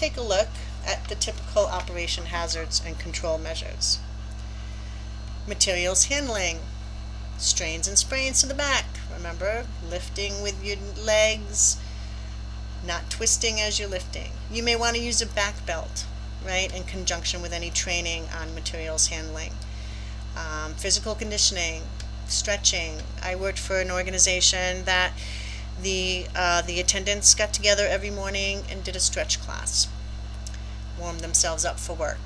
take a look at the typical operation hazards and control measures. Materials handling. Strains and sprains to the back. Remember, lifting with your legs, not twisting as you're lifting. You may want to use a back belt, right, in conjunction with any training on materials handling. Physical conditioning, stretching. I worked for an organization that the attendants got together every morning and did a stretch class, warmed themselves up for work.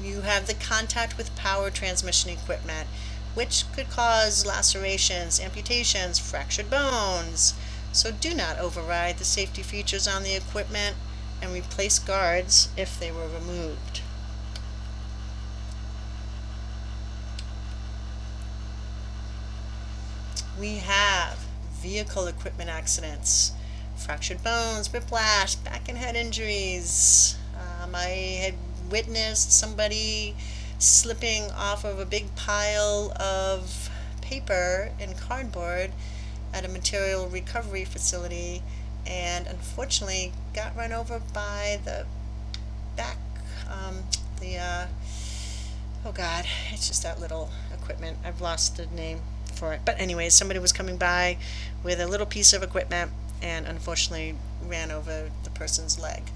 You have the contact with power transmission equipment, which could cause lacerations, amputations, fractured bones. So do not override the safety features on the equipment and replace guards if they were removed. We have vehicle equipment accidents, fractured bones, whiplash, back and head injuries. I had witnessed somebody slipping off of a big pile of paper and cardboard at a material recovery facility and unfortunately got run over by the back, oh God, it's just that little equipment. I've lost the name for it. But anyways, somebody was coming by with a little piece of equipment and unfortunately ran over the person's leg.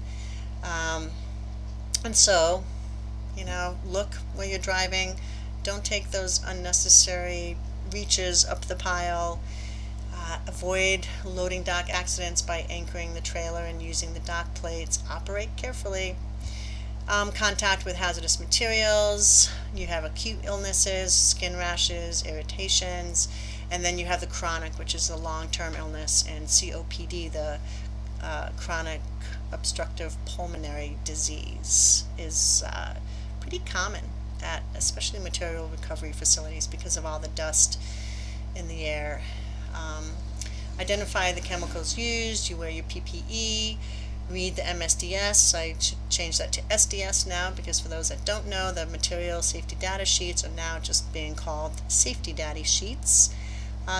And so, look where you're driving. Don't take those unnecessary reaches up the pile. Avoid loading dock accidents by anchoring the trailer and using the dock plates. Operate carefully. Contact with hazardous materials. You have acute illnesses, skin rashes, irritations, and then you have the chronic, which is the long-term illness, and COPD, the chronic obstructive pulmonary disease, is pretty common at especially material recovery facilities because of all the dust in the air. Identify the chemicals used. You wear your PPE. Read the MSDS. I should change that to SDS now because for those that don't know, the material safety data sheets are now just being called safety data sheets.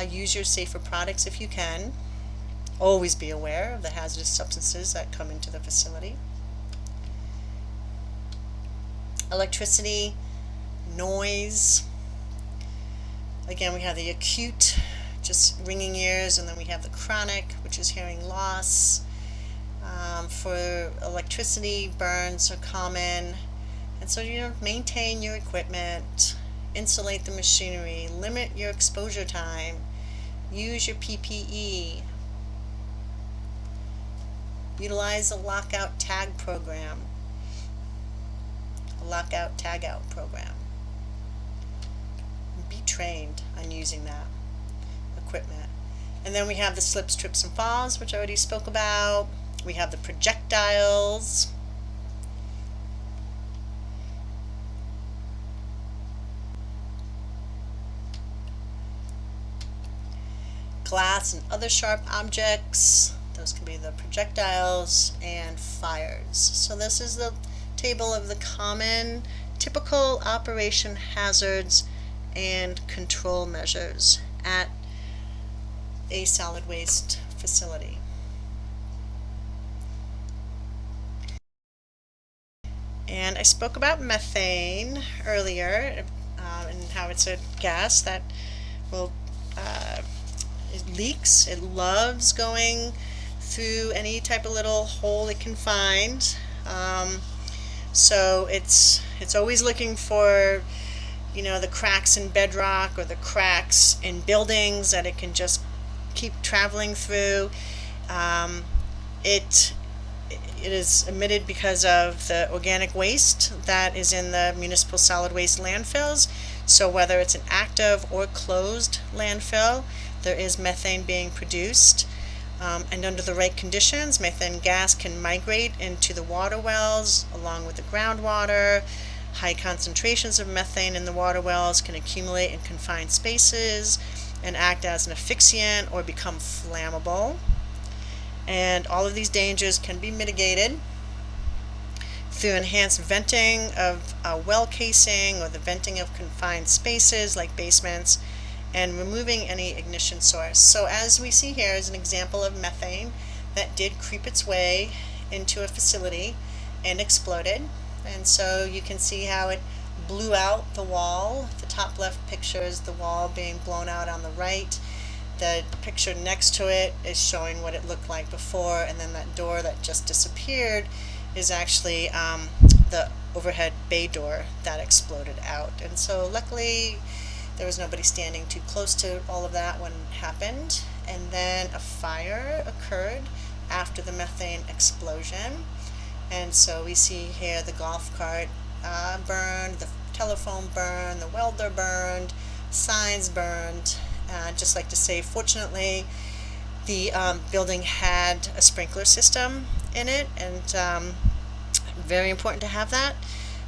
Use your safer products if you can. Always be aware of the hazardous substances that come into the facility. Electricity, noise. Again, we have the acute, just ringing ears, and then we have the chronic, which is hearing loss. For electricity, burns are common, and so maintain your equipment, insulate the machinery, limit your exposure time, use your PPE, utilize a Lockout Tag Program, a Lockout Tag Out Program. Be trained on using that equipment. And then we have the slips, trips, and falls, which I already spoke about. We have the projectiles. Glass and other sharp objects. Those can be the projectiles and fires. So this is the table of the common, typical operation hazards and control measures at a solid waste facility. And I spoke about methane earlier and how it's a gas that will it leaks. It loves going through any type of little hole it can find. So it's always looking for the cracks in bedrock or the cracks in buildings that it can just keep traveling through. It is emitted because of the organic waste that is in the municipal solid waste landfills. So whether it's an active or closed landfill, there is methane being produced. And under the right conditions, methane gas can migrate into the water wells along with the groundwater. High concentrations of methane in the water wells can accumulate in confined spaces and act as an asphyxiant or become flammable. And all of these dangers can be mitigated through enhanced venting of well casing or the venting of confined spaces like basements and removing any ignition source. So as we see here is an example of methane that did creep its way into a facility. and exploded. And so you can see how it blew out the wall. The top left picture is the wall being blown out on the right. The picture next to it is showing what it looked like before, and then that door that just disappeared is actually the overhead bay door that exploded out. And so luckily there was nobody standing too close to all of that when it happened. And then a fire occurred after the methane explosion. And so we see here the golf cart burned, the telephone burned, the welder burned, signs burned. Just like to say, fortunately, the building had a sprinkler system in it, and very important to have that,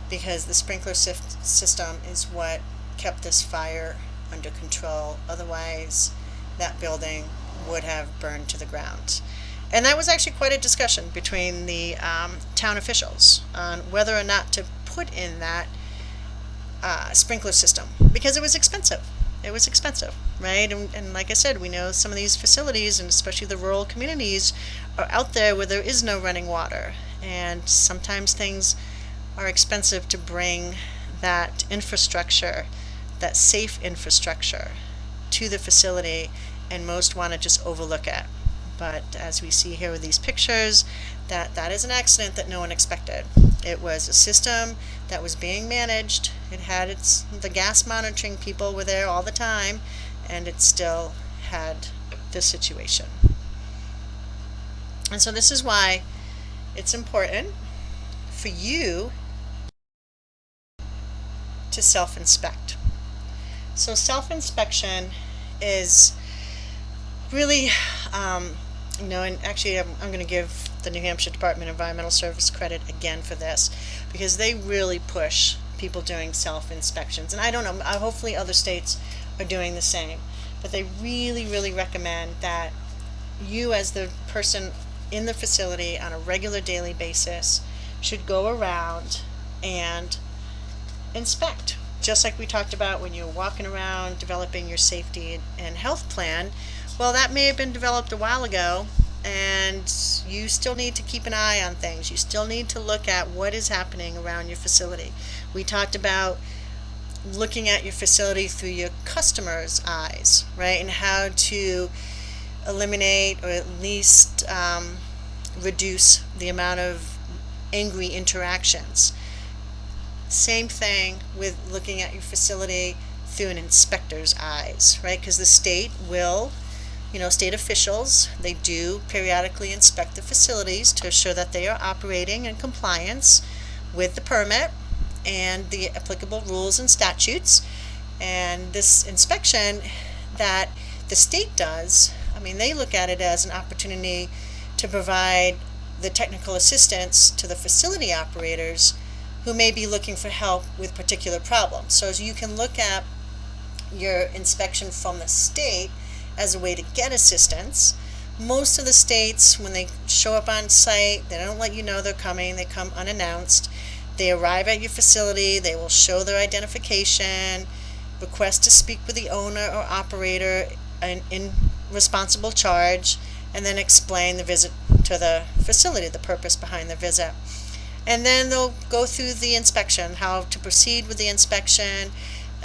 because the sprinkler system is what kept this fire under control. Otherwise, that building would have burned to the ground. And that was actually quite a discussion between the town officials on whether or not to put in that sprinkler system, because it was expensive. It was expensive, right? And like I said, we know some of these facilities, and especially the rural communities, are out there where there is no running water. And sometimes things are expensive to bring that infrastructure, that safe infrastructure, to the facility, and most want to just overlook it. But as we see here with these pictures, that is an accident that no one expected. It was a system that was being managed. It had the gas monitoring people were there all the time, and it still had this situation. And so this is why it's important for you to self-inspect. So self-inspection is really, and actually I'm going to give the New Hampshire Department of Environmental Service credit again for this, because they really push people doing self-inspections. And I don't know, hopefully other states are doing the same, but they really, really recommend that you, as the person in the facility on a regular daily basis, should go around and inspect. Just like we talked about when you're walking around developing your safety and health plan. Well, that may have been developed a while ago, and you still need to keep an eye on things. You still need to look at what is happening around your facility. We talked about looking at your facility through your customer's eyes, right? And how to eliminate, or at least reduce the amount of angry interactions. Same thing with looking at your facility through an inspector's eyes, right? Because the state will, state officials, they do periodically inspect the facilities to assure that they are operating in compliance with the permit and the applicable rules and statutes. And this inspection that the state does, they look at it as an opportunity to provide the technical assistance to the facility operators who may be looking for help with particular problems. So as you can look at your inspection from the state as a way to get assistance. Most of the states, when they show up on site, they don't let you know they're coming. They come unannounced. They arrive at your facility. They will show their identification, request to speak with the owner or operator in responsible charge, and then explain the visit to the facility, the purpose behind the visit. And then they'll go through the inspection, how to proceed with the inspection.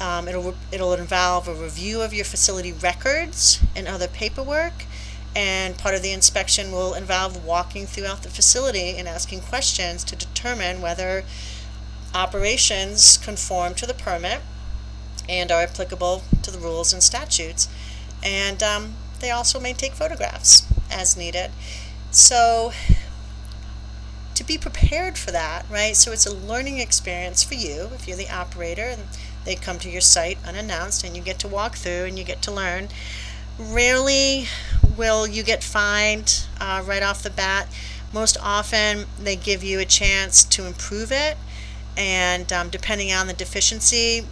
It'll involve a review of your facility records and other paperwork, and part of the inspection will involve walking throughout the facility and asking questions to determine whether operations conform to the permit and are applicable to the rules and statutes. And they also may take photographs as needed. So to be prepared for that, right? So it's a learning experience for you if you're the operator and they come to your site unannounced and you get to walk through and you get to learn. Rarely will you get fined right off the bat. Most often they give you a chance to improve it, and depending on the deficiency,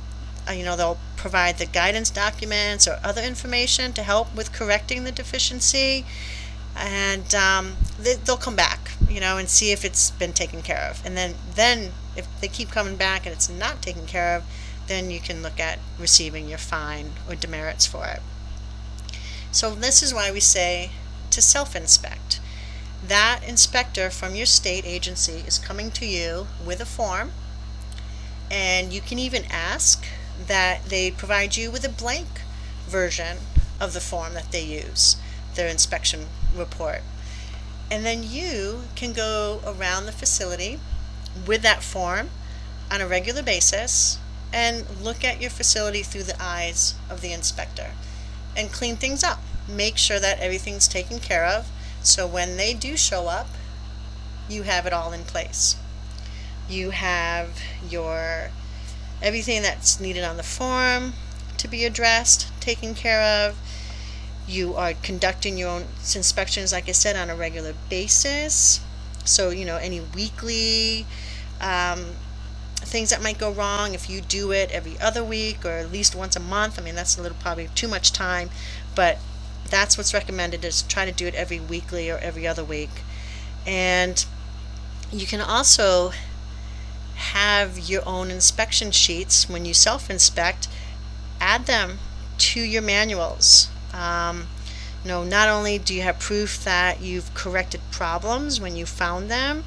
they'll provide the guidance documents or other information to help with correcting the deficiency, and they'll come back, and see if it's been taken care of. And then if they keep coming back and it's not taken care of, then you can look at receiving your fine or demerits for it. So this is why we say to self-inspect. that inspector from your state agency is coming to you with a form, and you can even ask that they provide you with a blank version of the form that they use, their inspection report. And then you can go around the facility with that form on a regular basis and look at your facility through the eyes of the inspector and clean things up. Make sure that everything's taken care of, so when they do show up, you have it all in place. You have your everything that's needed on the form to be addressed, taken care of. You are conducting your own inspections, like I said, on a regular basis. So, any weekly things that might go wrong, if you do it every other week or at least once a month, that's a little probably too much time, but that's what's recommended, is try to do it every weekly or every other week. And you can also have your own inspection sheets when you self-inspect. Add them to your manuals. Not only do you have proof that you've corrected problems when you found them,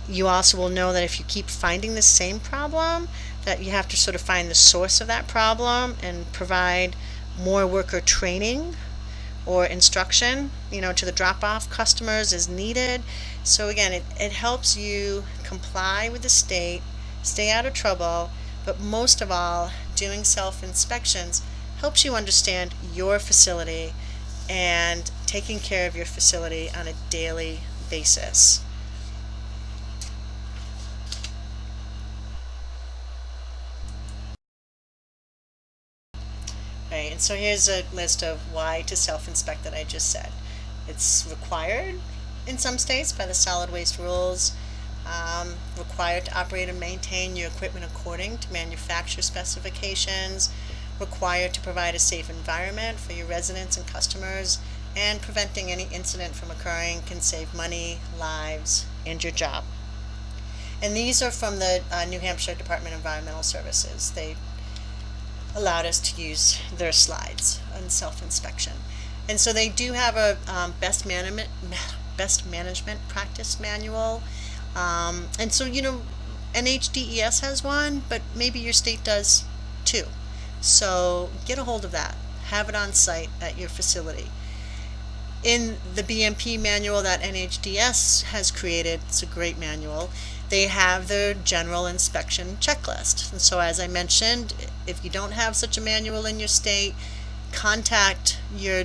you also will know that if you keep finding the same problem, that you have to sort of find the source of that problem and provide more worker training or instruction, to the drop-off customers as needed. So again, it helps you comply with the state, stay out of trouble, but most of all, doing self-inspections helps you understand your facility and taking care of your facility on a daily basis. Right, and so here's a list of why to self-inspect that I just said. It's required in some states by the solid waste rules, required to operate and maintain your equipment according to manufacturer specifications, required to provide a safe environment for your residents and customers, and preventing any incident from occurring can save money, lives, and your job. And these are from the New Hampshire Department of Environmental Services. They allowed us to use their slides on self-inspection. And so they do have a best management practice manual. And so, NHDES has one, but maybe your state does too. So get a hold of that. Have it on site at your facility. In the BMP manual that NHDS has created, it's a great manual, they have their general inspection checklist. And so as I mentioned, if you don't have such a manual in your state, contact your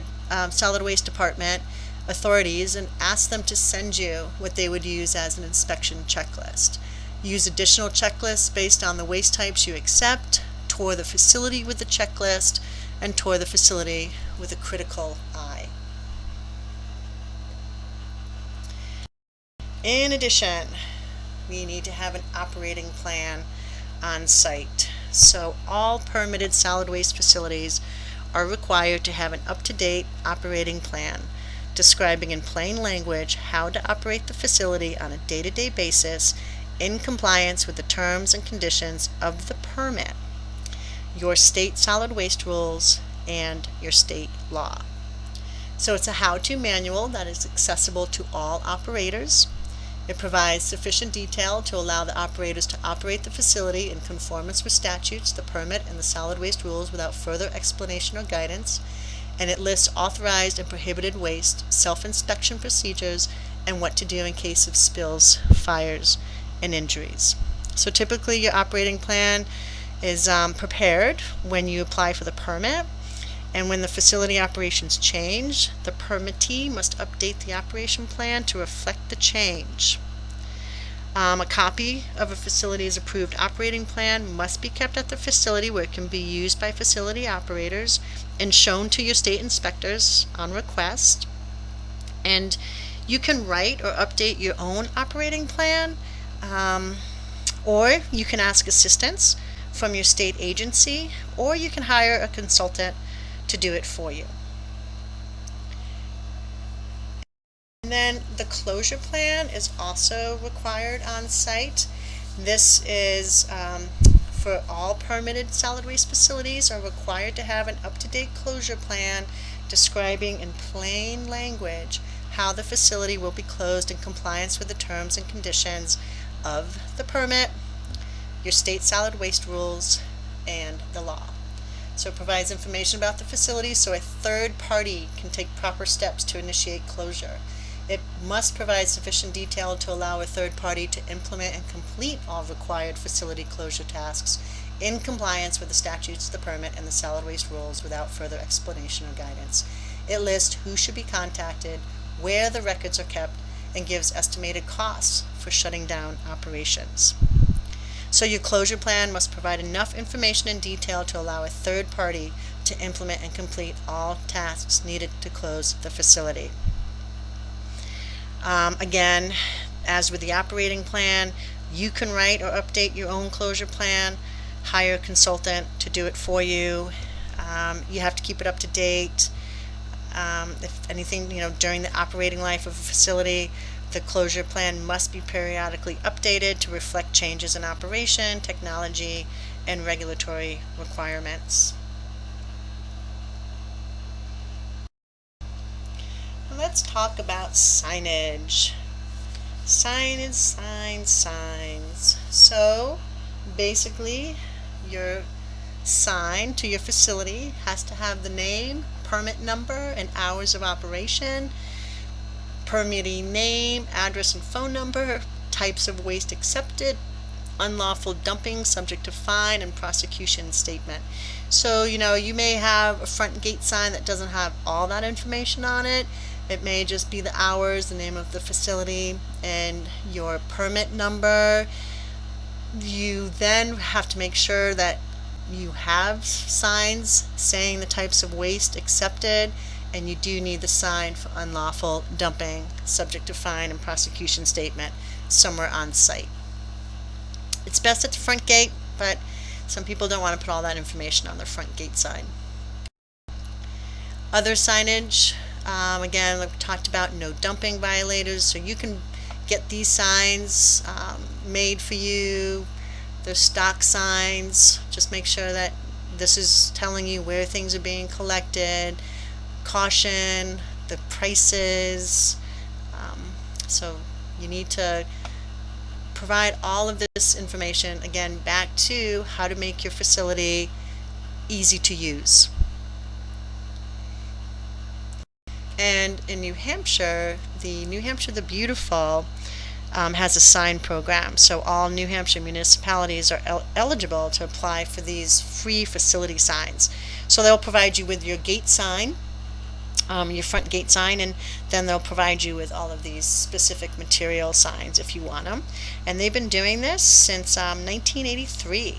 solid waste department authorities and ask them to send you what they would use as an inspection checklist. Use additional checklists based on the waste types you accept, tour the facility with the checklist, and tour the facility with a critical eye. In addition, we need to have an operating plan on site. So all permitted solid waste facilities are required to have an up-to-date operating plan describing in plain language how to operate the facility on a day-to-day basis in compliance with the terms and conditions of the permit, your state solid waste rules, and your state law. So it's a how-to manual that is accessible to all operators. It provides sufficient detail to allow the operators to operate the facility in conformance with statutes, the permit, and the solid waste rules without further explanation or guidance. And it lists authorized and prohibited waste, self-inspection procedures, and what to do in case of spills, fires, and injuries. So typically your operating plan is prepared when you apply for the permit. And when the facility operations change, the permittee must update the operation plan to reflect the change. A copy of a facility's approved operating plan must be kept at the facility where it can be used by facility operators and shown to your state inspectors on request. And you can write or update your own operating plan, or you can ask assistance from your state agency, or you can hire a consultant to do it for you. And then the closure plan is also required on site. This is for all permitted solid waste facilities are required to have an up-to-date closure plan describing in plain language how the facility will be closed in compliance with the terms and conditions of the permit, your state solid waste rules, and the law. So it provides information about the facility so a third party can take proper steps to initiate closure. It must provide sufficient detail to allow a third party to implement and complete all required facility closure tasks in compliance with the statutes, the permit, and the solid waste rules without further explanation or guidance. It lists who should be contacted, where the records are kept, and gives estimated costs for shutting down operations. So your closure plan must provide enough information and detail to allow a third party to implement and complete all tasks needed to close the facility. Again, as with the operating plan, you can write or update your own closure plan, hire a consultant to do it for you. You have to keep it up to date. If anything, during the operating life of a facility, the closure plan must be periodically updated to reflect changes in operation, technology, and regulatory requirements. Let's talk about signage. Signs. So basically, your sign to your facility has to have the name, permit number, and hours of operation, permittee name, address and phone number, types of waste accepted, unlawful dumping subject to fine, and prosecution statement. So, you may have a front gate sign that doesn't have all that information on it. It may just be the hours, the name of the facility, and your permit number. You then have to make sure that you have signs saying the types of waste accepted, and you do need the sign for unlawful dumping, subject to fine and prosecution statement, somewhere on site. It's best at the front gate, but some people don't want to put all that information on their front gate sign. Other signage, again, like we talked about, no dumping violators, so you can get these signs made for you. They're stock signs. Just make sure that this is telling you where things are being collected, caution, the prices. So you need to provide all of this information, again, back to how to make your facility easy to use. And in New Hampshire, the Beautiful has a sign program. So all New Hampshire municipalities are eligible to apply for these free facility signs. So they'll provide you with your gate sign, your front gate sign, and then they'll provide you with all of these specific material signs if you want them. And they've been doing this since 1983.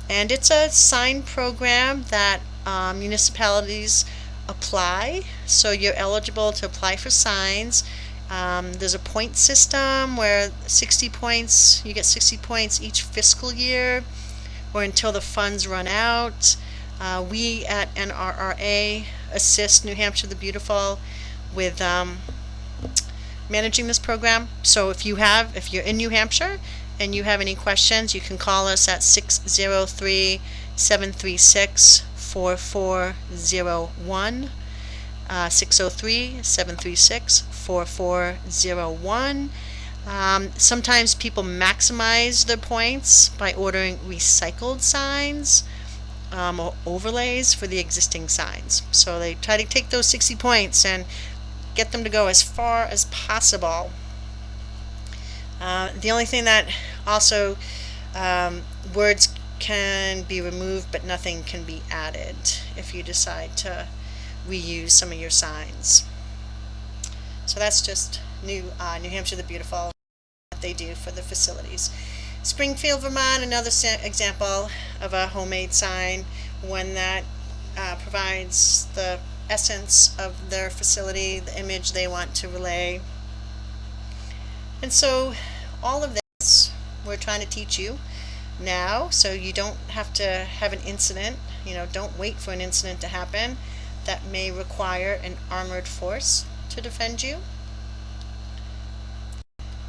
And it's a sign program that municipalities apply. So you're eligible to apply for signs. There's a point system where 60 points, you get 60 points each fiscal year or until the funds run out. We at NRRA assist New Hampshire the Beautiful with managing this program. So if you're in New Hampshire and you have any questions, you can call us at 603-736-4401. 603-736-4401. Sometimes people maximize their points by ordering recycled signs or overlays for the existing signs. So they try to take those 60 points and get them to go as far as possible. The only thing that also, words can be removed but nothing can be added if you decide to reuse some of your signs. So that's just New Hampshire the Beautiful, what they do for the facilities. Springfield, Vermont, another example of a homemade sign, one that provides the essence of their facility, the image they want to relay. And so all of this we're trying to teach you now, so you don't have to have an incident. Don't wait for an incident to happen that may require an armored force to defend you.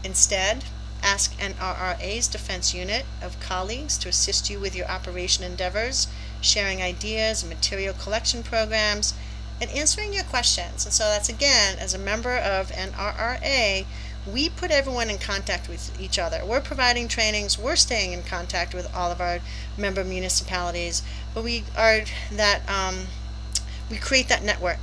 Instead, ask NRRA's defense unit of colleagues to assist you with your operation endeavors, sharing ideas and material collection programs, and answering your questions. And so that's, again, as a member of NRRA, we put everyone in contact with each other. We're providing trainings, we're staying in contact with all of our member municipalities, but we create that network.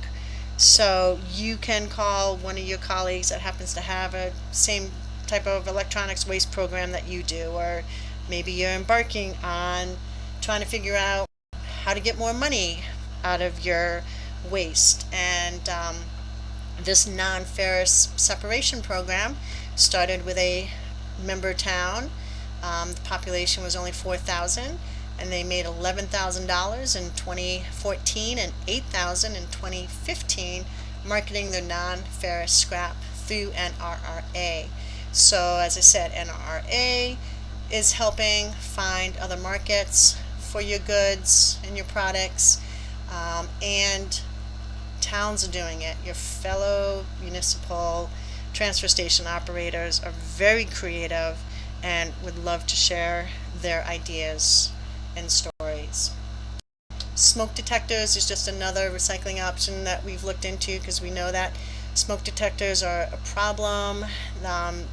So you can call one of your colleagues that happens to have a same type of electronics waste program that you do, or maybe you're embarking on trying to figure out how to get more money out of your waste. And this non-ferrous separation program started with a member town. The population was only 4,000, and they made $11,000 in 2014 and $8,000 in 2015 marketing their non-ferrous scrap through NRRA. So as I said, NRRA is helping find other markets for your goods and your products, and towns are doing it. Your fellow municipal transfer station operators are very creative and would love to share their ideas and stories. Smoke detectors is just another recycling option that we've looked into, because we know that smoke detectors are a problem.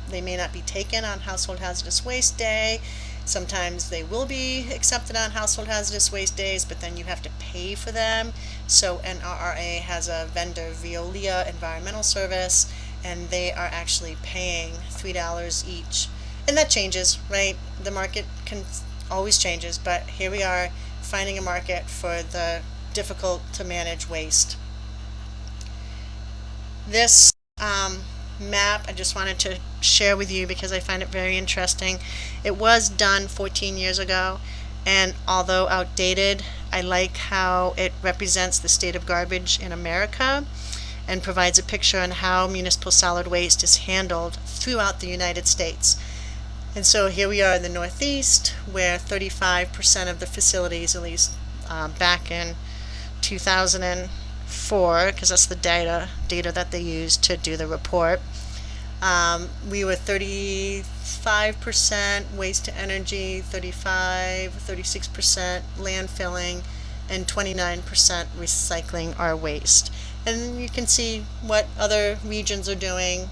They may not be taken on Household Hazardous Waste Day. Sometimes they will be accepted on Household Hazardous Waste Days, but then you have to pay for them. So NRRA has a vendor, Veolia Environmental Service, and they are actually paying $3 each. And that changes, right? The market always changes, but here we are finding a market for the difficult to manage waste. This map I just wanted to share with you because I find it very interesting. It was done 14 years ago, and although outdated, I like how it represents the state of garbage in America and provides a picture on how municipal solid waste is handled throughout the United States. And so here we are in the Northeast, where 35% of the facilities, at least back in 2004, because that's the data that they used to do the report, we were 35% waste to energy, 36% landfilling, and 29% recycling our waste. And you can see what other regions are doing.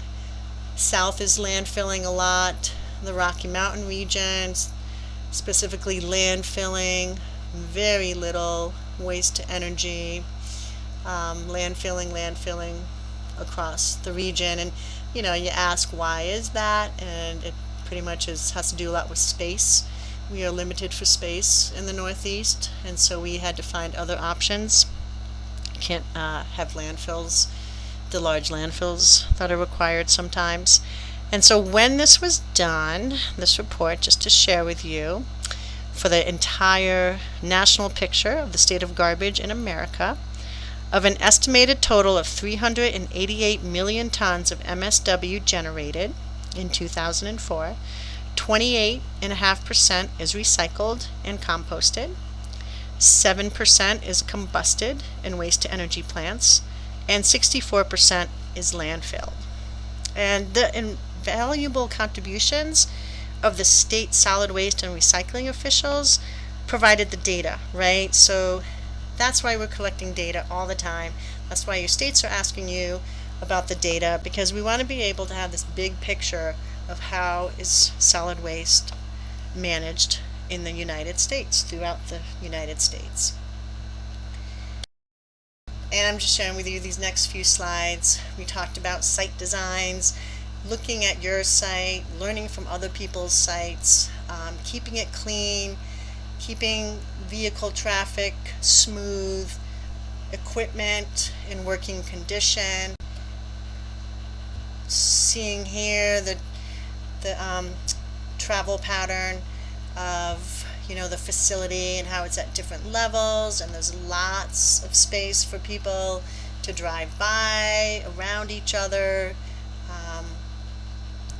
South is landfilling a lot. The Rocky Mountain regions, specifically landfilling, very little waste to energy, landfilling across the region. And you ask, why is that? And it pretty much has to do a lot with space. We are limited for space in the Northeast, and so we had to find other options. Can't have landfills, the large landfills that are required sometimes. And so when this was done, this report, just to share with you, for the entire national picture of the state of garbage in America, of an estimated total of 388 million tons of MSW generated in 2004, 28.5% is recycled and composted, 7% is combusted in waste-to-energy plants, and 64% is landfilled. And the invaluable contributions of the state solid waste and recycling officials provided the data, right? So that's why we're collecting data all the time. That's why your states are asking you about the data, because we want to be able to have this big picture of how is solid waste managed in the United States, throughout the United States. And I'm just sharing with you these next few slides. We talked about site designs, looking at your site, learning from other people's sites, keeping it clean, keeping vehicle traffic smooth, equipment in working condition. Seeing here the travel pattern of the facility and how it's at different levels, and there's lots of space for people to drive by around each other.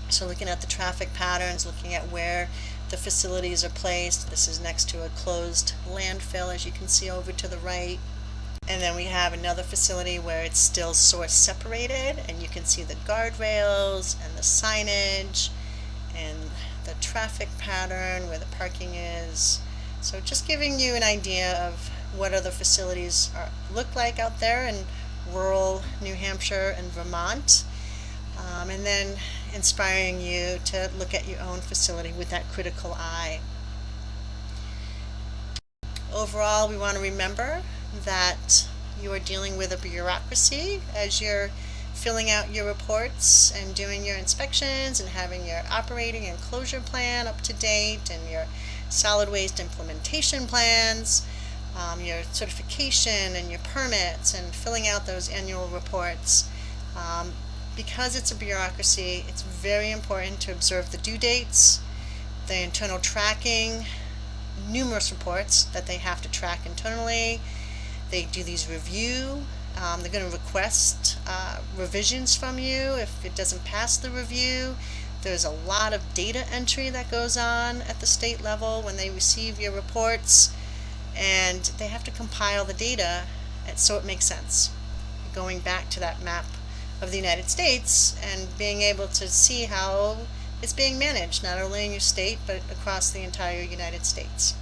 So looking at the traffic patterns, looking at where the facilities are placed. This is next to a closed landfill, as you can see over to the right. And then we have another facility where it's still source separated, and you can see the guardrails and the signage and the traffic pattern where the parking is. So just giving you an idea of what other facilities look like out there and rural New Hampshire and Vermont, and then inspiring you to look at your own facility with that critical eye. Overall, we want to remember that you are dealing with a bureaucracy as you're filling out your reports and doing your inspections and having your operating and closure plan up to date and your solid waste implementation plans, your certification and your permits, and filling out those annual reports. Because it's a bureaucracy, it's very important to observe the due dates, the internal tracking, numerous reports that they have to track internally. They do these review. They're going to request revisions from you if it doesn't pass the review. There's a lot of data entry that goes on at the state level when they receive your reports, and they have to compile the data so it makes sense. Going back to that map of the United States and being able to see how it's being managed, not only in your state but across the entire United States.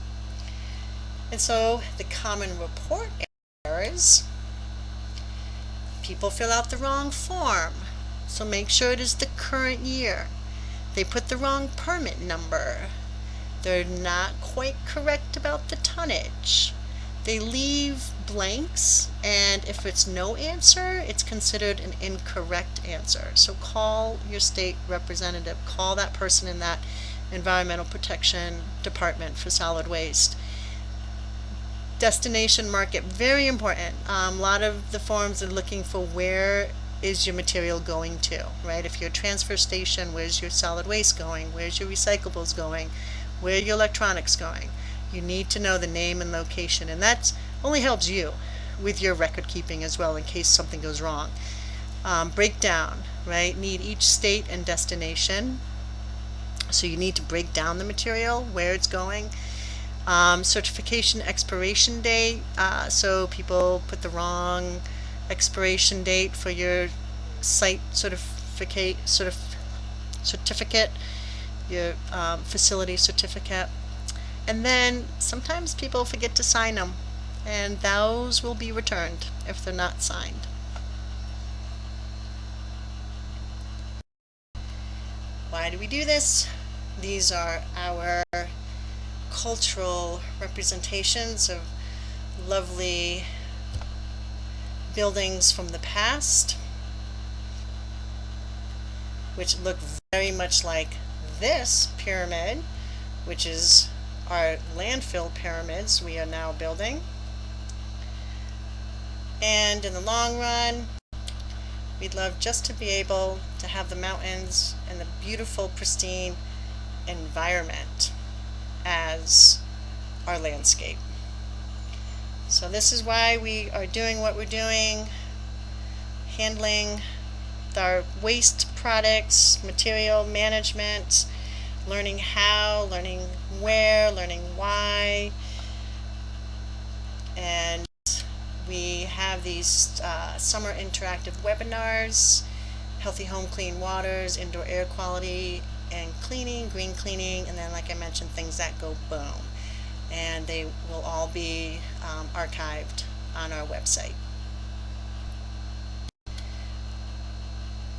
And so the common report errors: people fill out the wrong form, so make sure it is the current year. They put the wrong permit number. They're not quite correct about the tonnage. They leave blanks, and if it's no answer, it's considered an incorrect answer. So call your state representative, call that person in that environmental protection department for solid waste. Destination market, very important. A lot of the forms are looking for where is your material going to, right? If you're a transfer station, where's your solid waste going? Where's your recyclables going? Where are your electronics going? You need to know the name and location, and that only helps you with your record keeping as well in case something goes wrong. Breakdown, right? Need each state and destination. So you need to break down the material, where it's going. Certification expiration date. So people put the wrong expiration date for your site certificate, your facility certificate. And then sometimes people forget to sign them, and those will be returned if they're not signed. Why do we do this? These are our cultural representations of lovely buildings from the past, which look very much like this pyramid, which is our landfill pyramids we are now building. And in the long run, we'd love just to be able to have the mountains and the beautiful, pristine environment as our landscape. So this is why we are doing what we're doing, handling our waste products, material management, learning how, learning where, learning why. And we have these summer interactive webinars: healthy home, clean waters, indoor air quality and cleaning, green cleaning, and then, like I mentioned, things that go boom. And they will all be archived on our website.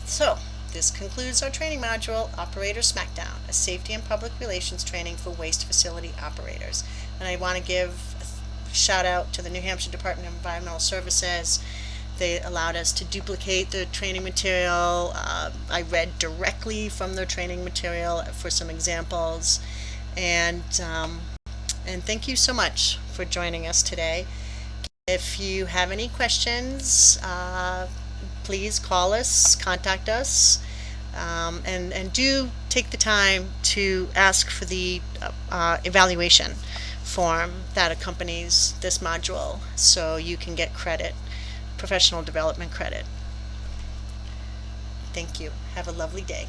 So this concludes our training module, Operator Smackdown, a safety and public relations training for waste facility operators. And I want to give a shout out to the New Hampshire Department of Environmental Services. They allowed us to duplicate the training material. I read directly from their training material for some examples. And thank you so much for joining us today. If you have any questions, please call us, contact us, and do take the time to ask for the evaluation form that accompanies this module so you can get credit, professional development credit. Thank you. Have a lovely day.